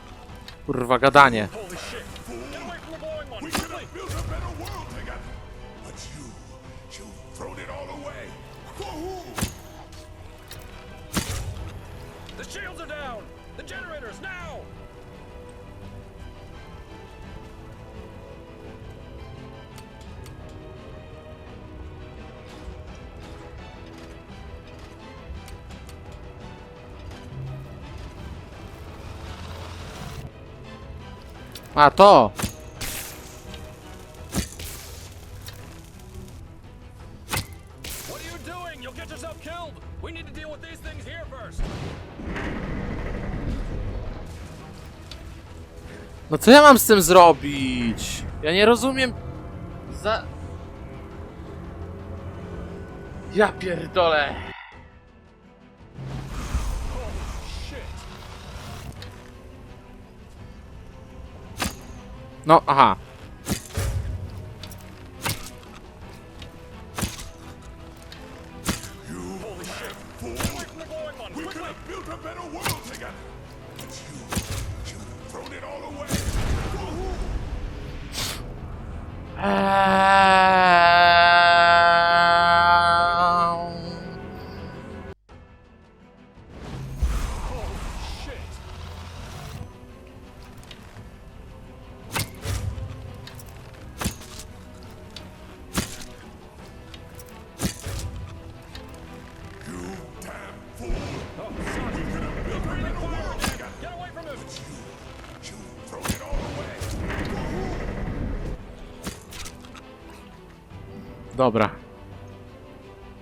kurwa gadanie. Holy shit! Get away from the glowing one! We could have built a better world together! But you've thrown it all away! The shields are down! The generators, now! A to! What are you doing? You'll get yourself killed! We need to deal with these things here first! No co ja mam z tym zrobić? Ja nie rozumiem... Ja pierdolę! No, aha. Holy shit, fool! We could have built a better world together! But you've thrown it all away! Dobra.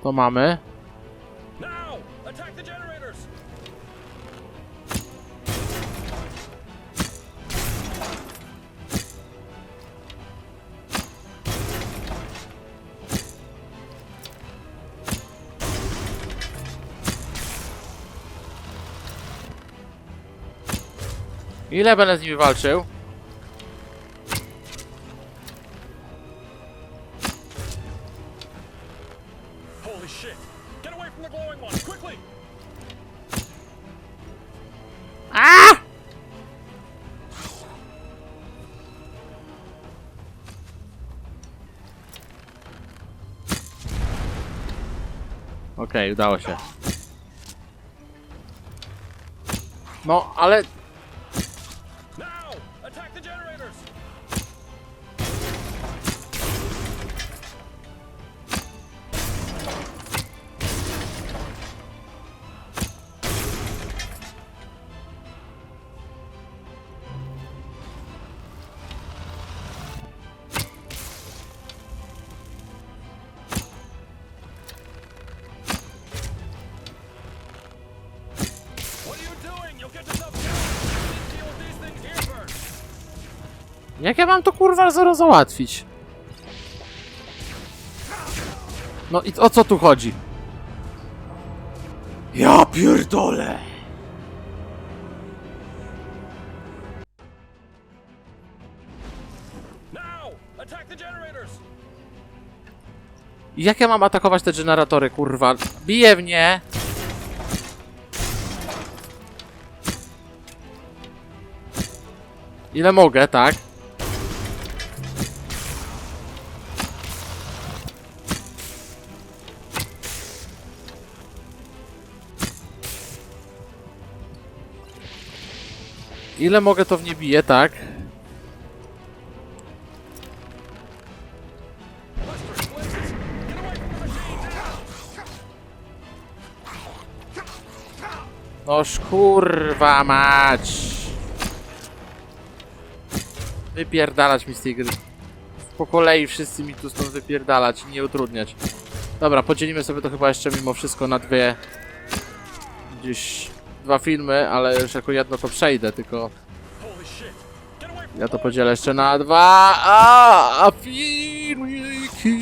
To mamy. Now, Ile będę z nimi walczył? Holy shit! Get away from the glowing one, quickly! A! Okej, udało się. No, ale... Now! Attack the generators! What are you doing? You'll get yourself killed! Let's deal with these things here first! Jak ja mam to kurwa zero załatwić? No i o co tu chodzi? Ja pierdolę! Now! Attack the generators! Jak ja mam atakować te generatory, kurwa? Bije mnie! Ile mogę, tak? Ile mogę, to w nie bije, tak? Noż kurwa mać! Wypierdalać mi z tej gry. Po kolei wszyscy mi tu stąd wypierdalać i nie utrudniać. Dobra, podzielimy sobie to chyba jeszcze mimo wszystko na dwie... Gdzieś... dwa filmy, ale już jako jedno to przejdę, tylko... Ja to podzielę jeszcze na dwa... filmiki!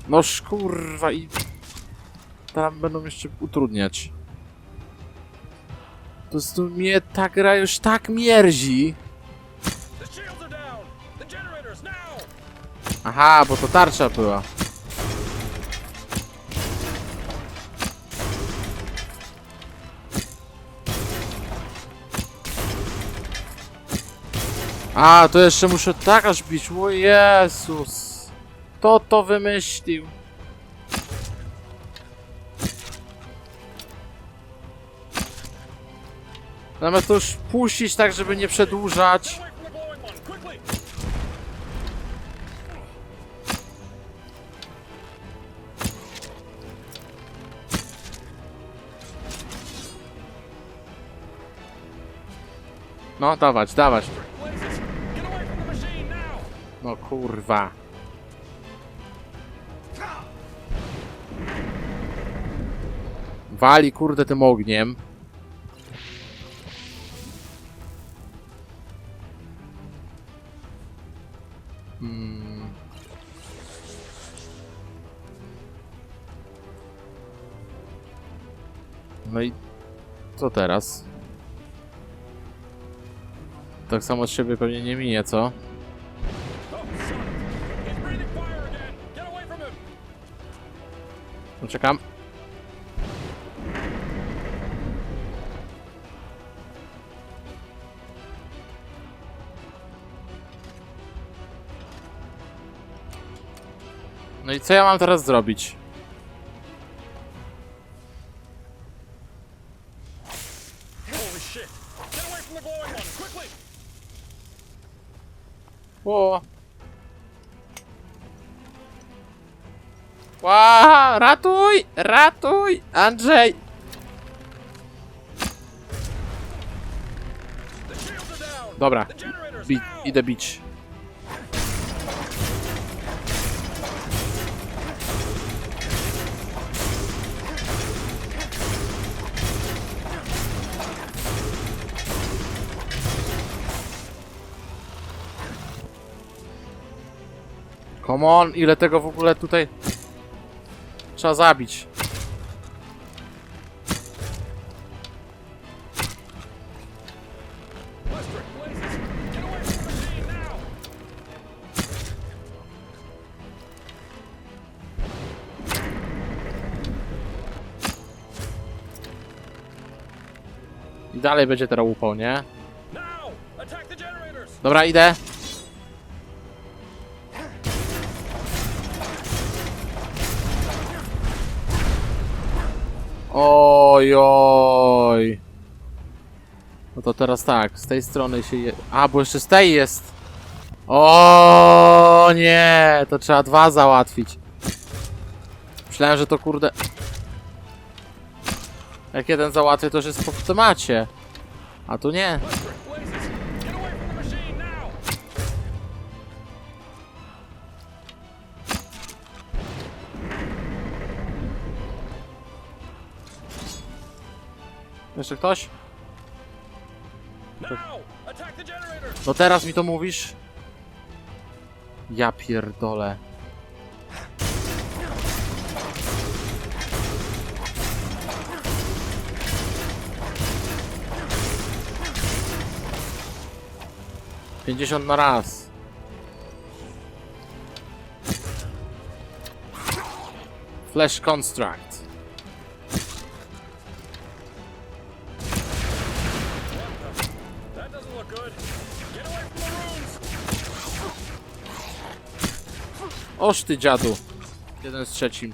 Noż kurwa i... Tam będą jeszcze utrudniać. Po prostu mnie ta gra już tak mierzi. Aha, bo to tarcza była. A, to jeszcze muszę tak aż bić. O Jezus. Kto to wymyślił? Zamiast to już puścić tak, żeby nie przedłużać. No, dawać, dawać. No kurwa. Wali kurde tym ogniem. No i co teraz? Tak samo z siebie pewnie nie minie, co? Poczekam. No i co ja mam teraz zrobić? O! Ła! Ratuj! Ratuj! Andrzej! Dobra. Idę bić. Come on, ile tego w ogóle tutaj... Trzeba zabić. I dalej będzie teraz łupał, nie? Dobra, idę. Oj, oj. No to teraz tak, z tej strony się je... A, bo jeszcze z tej jest. O nie, to trzeba 2 załatwić. Myślałem, że to kurde... Jak jeden załatwię, to już jest po temacie. A tu nie. Jeszcze ktoś? No teraz mi to mówisz? Ja pierdolę. $50 na raz. Flash Construct. Oż ty dziadu. 1/3.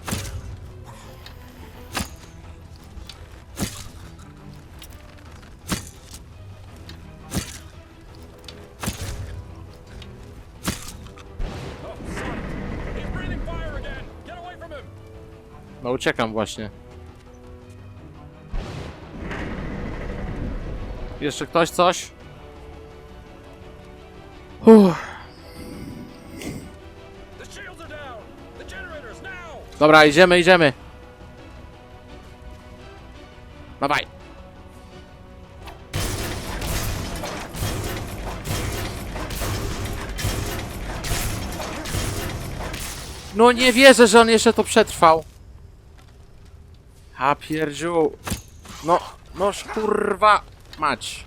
No uciekam właśnie. Jeszcze ktoś coś? Dobra, idziemy, idziemy. Dawaj. No nie wierzę, że on jeszcze to przetrwał. A pierdziu. No, noż kurwa mać.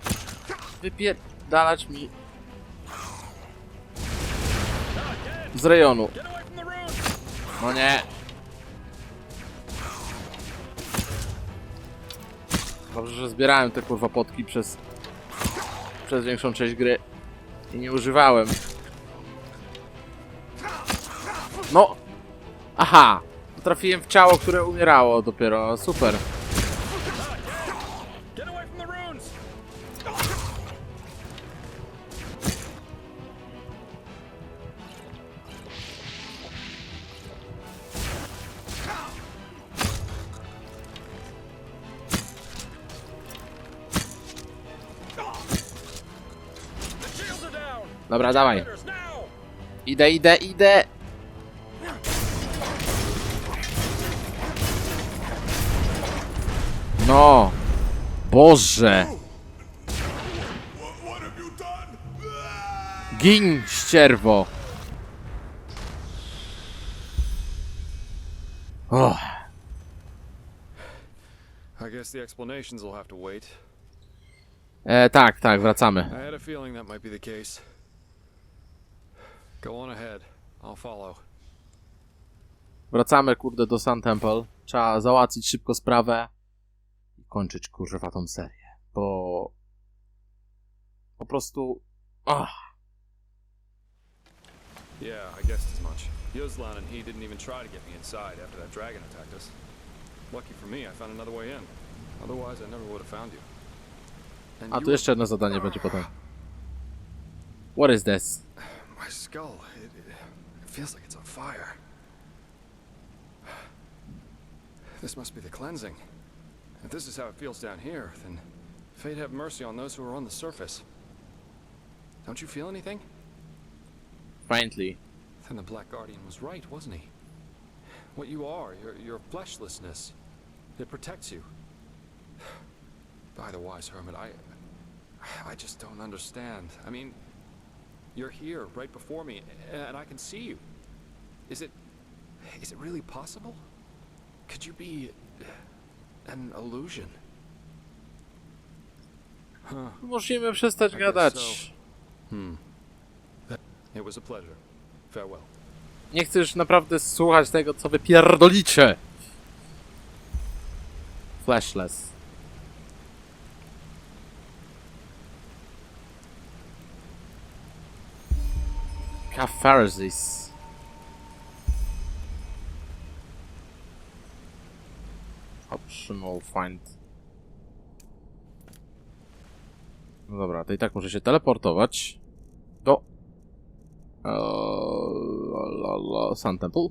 Wypierdalać mi z rejonu. No nie. Dobrze, że zbierałem te kurwa potki przez większą część gry i nie używałem. No. Aha. Trafiłem w ciało, które umierało dopiero. Super. Dobra, dawaj. Idę, idę, idę. No. Boże. Gin, ścierwo. Oh. I guess the explanations will have to wait. Tak, tak, wracamy. I had a feeling that might be the case. Go on ahead. I'll follow. Wracamy, kurde, do Sun Temple. Trzeba załatwić szybko sprawę i kończyć, kurwa, tą serię. Bo... po prostu... Yeah, I guessed as much. Yuzlan and he didn't even try to get me inside after that dragon attacked us. Lucky for me, I found another way in. Otherwise, I never would have found you. And A tu jeszcze jedno zadanie będzie potem. What is this? My skull, it feels like it's on fire. This must be the cleansing. If this is how it feels down here, then fate have mercy on those who are on the surface. Don't you feel anything? Faintly. Then the Black Guardian was right, wasn't he? What you are, your fleshlessness, it protects you. By the wise hermit, I just don't understand. I mean, you're here, right before me, and I can see you. Is it really possible? could you be an illusion? Huh. Musimy przestać gadać. It was a pleasure. Farewell. Nie chcę już naprawdę słuchać tego, co wy pierdolicie. Flashless. Catharsis. Optional find. No dobra, to i tak muszę się teleportować do Sun Temple.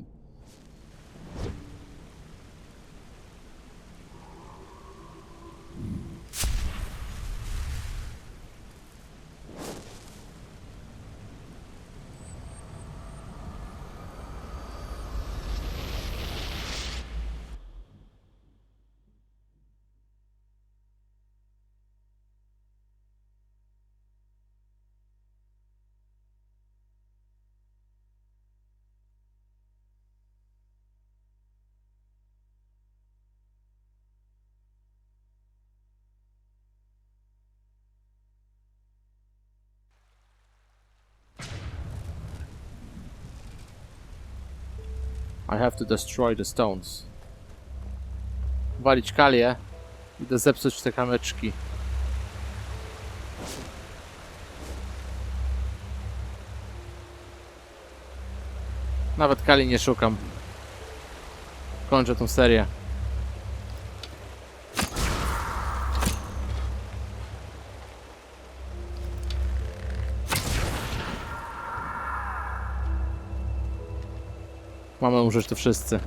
I have to destroy the stones. Walić kalię. Idę zepsuć te kamyczki. Nawet kali nie szukam. Kończę tą serię. Mamy umrzeć tu wszyscy.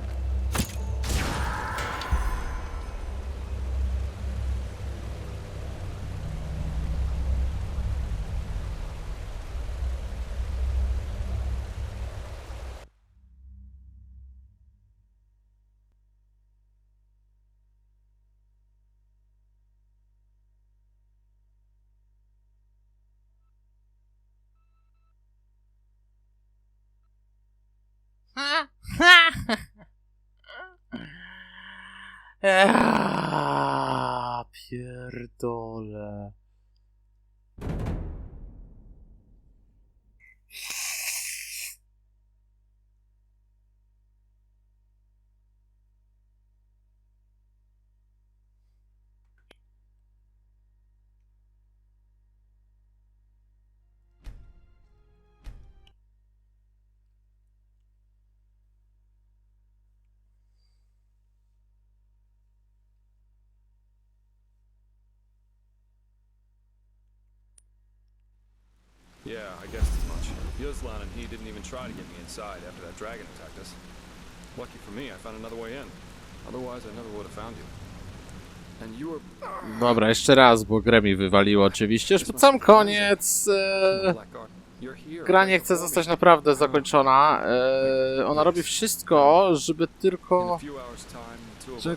Pierdolę. Yeah, I guessed as much. Yuzlan and he didn't even try to get me inside after that dragon attacked us. Lucky for me, I found another way in. Otherwise, I never would have found you. And you were... Dobra, jeszcze raz, bo grę mi wywaliło oczywiście. Już pod sam koniec. Gra nie chce zostać naprawdę zakończona. Ona robi wszystko, żeby tylko... Że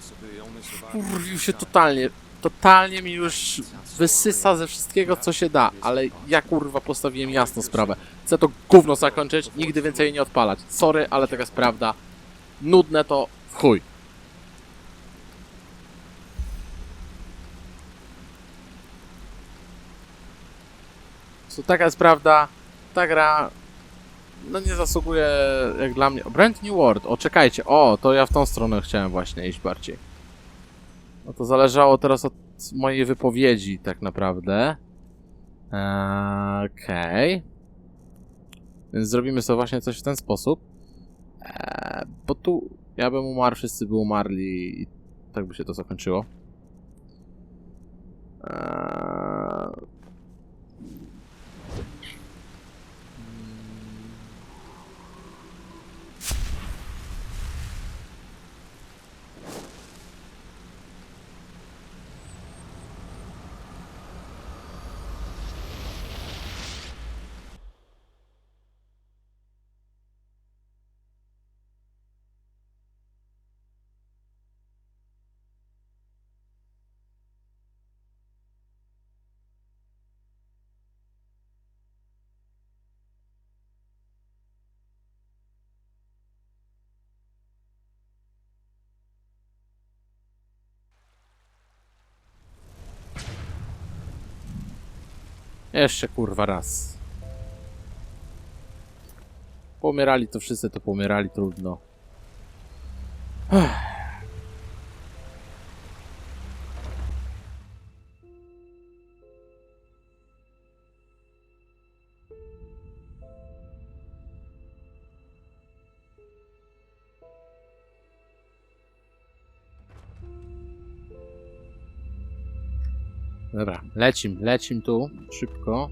kurwił się totalnie. Totalnie mi już wysysa ze wszystkiego, co się da. Ale ja kurwa postawiłem jasno sprawę. Chcę to gówno zakończyć, nigdy więcej jej nie odpalać. Sorry, ale taka jest prawda. Nudne to w chuj. Taka jest prawda. Ta gra no nie zasługuje jak dla mnie. Brand New World. O, czekajcie. O, to ja w tą stronę chciałem właśnie iść bardziej. No to zależało teraz od mojej wypowiedzi tak naprawdę. Okej. Więc zrobimy sobie właśnie coś w ten sposób. Bo tu ja bym umarł, wszyscy by umarli i tak by się to zakończyło. Jeszcze kurwa raz. Pomierali to wszyscy, to pomierali, trudno. Dobra, lecim tu, szybko.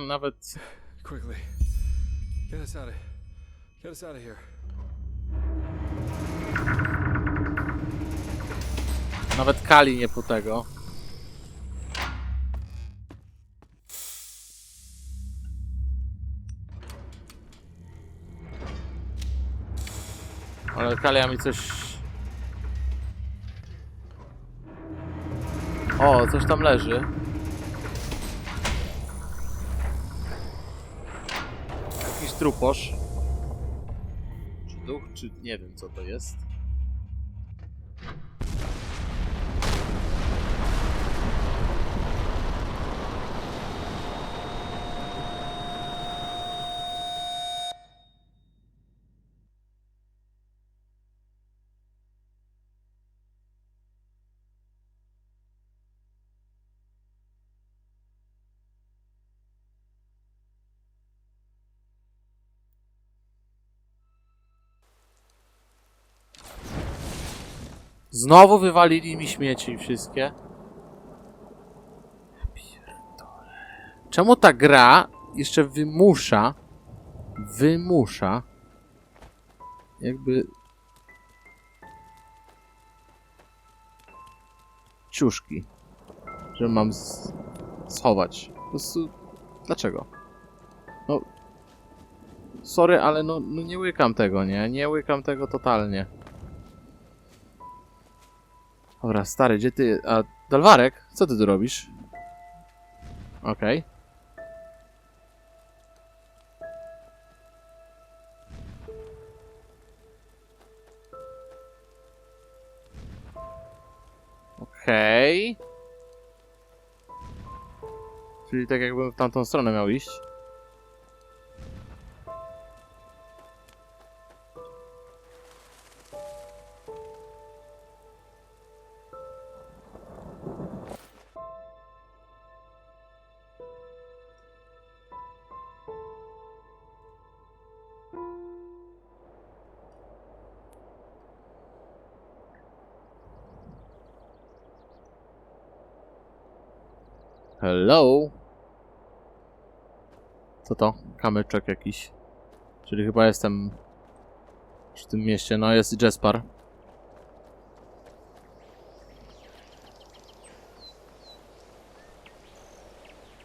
Nawet... Quickly. Get us out of here. Nawet Kali nie po tego. Ale Kalia mi coś... O, coś tam leży. Jakiś truposz. Czy duch, czy nie wiem co to jest. Znowu wywalili mi śmieci wszystkie. Pierdolę. Czemu ta gra jeszcze wymusza jakby ciuszki, że mam schować. Po prostu dlaczego? No sorry, ale no nie łykam tego, nie łykam tego totalnie. Dobra, stary, gdzie ty... A, Dalwarek? Co ty tu robisz? Okej. Okej. Czyli tak jakbym w tamtą stronę miał iść. Hello? Co to? Kamyczek jakiś. Czyli chyba jestem przy tym mieście. No jest Jespar.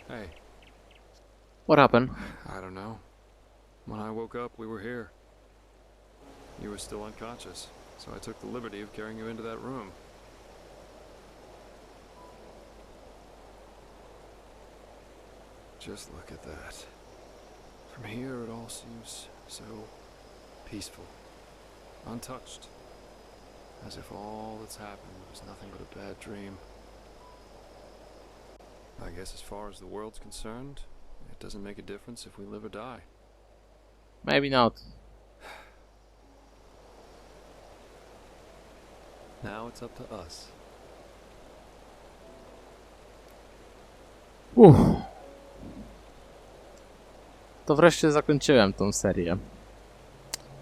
Hey. What happened? I don't know. When I woke up, we were here. You were still unconscious, so I took the liberty of carrying you into that room. Just look at that. From here, it all seems so peaceful, untouched, as if all that's happened was nothing but a bad dream. I guess as far as the world's concerned, it doesn't make a difference if we live or die. Maybe not. Now it's up to us. To wreszcie zakończyłem tą serię.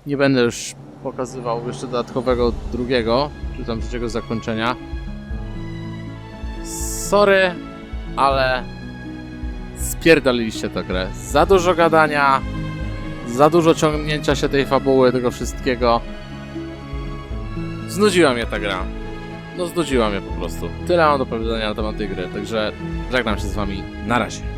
Nie będę już pokazywał jeszcze dodatkowego drugiego, czy tam trzeciego zakończenia. Sorry, ale spierdoliliście tę grę. Za dużo gadania, za dużo ciągnięcia się tej fabuły, tego wszystkiego. Znudziła mnie ta gra. No znudziła mnie po prostu. Tyle mam do powiedzenia na temat tej gry, także żegnam się z wami. Na razie.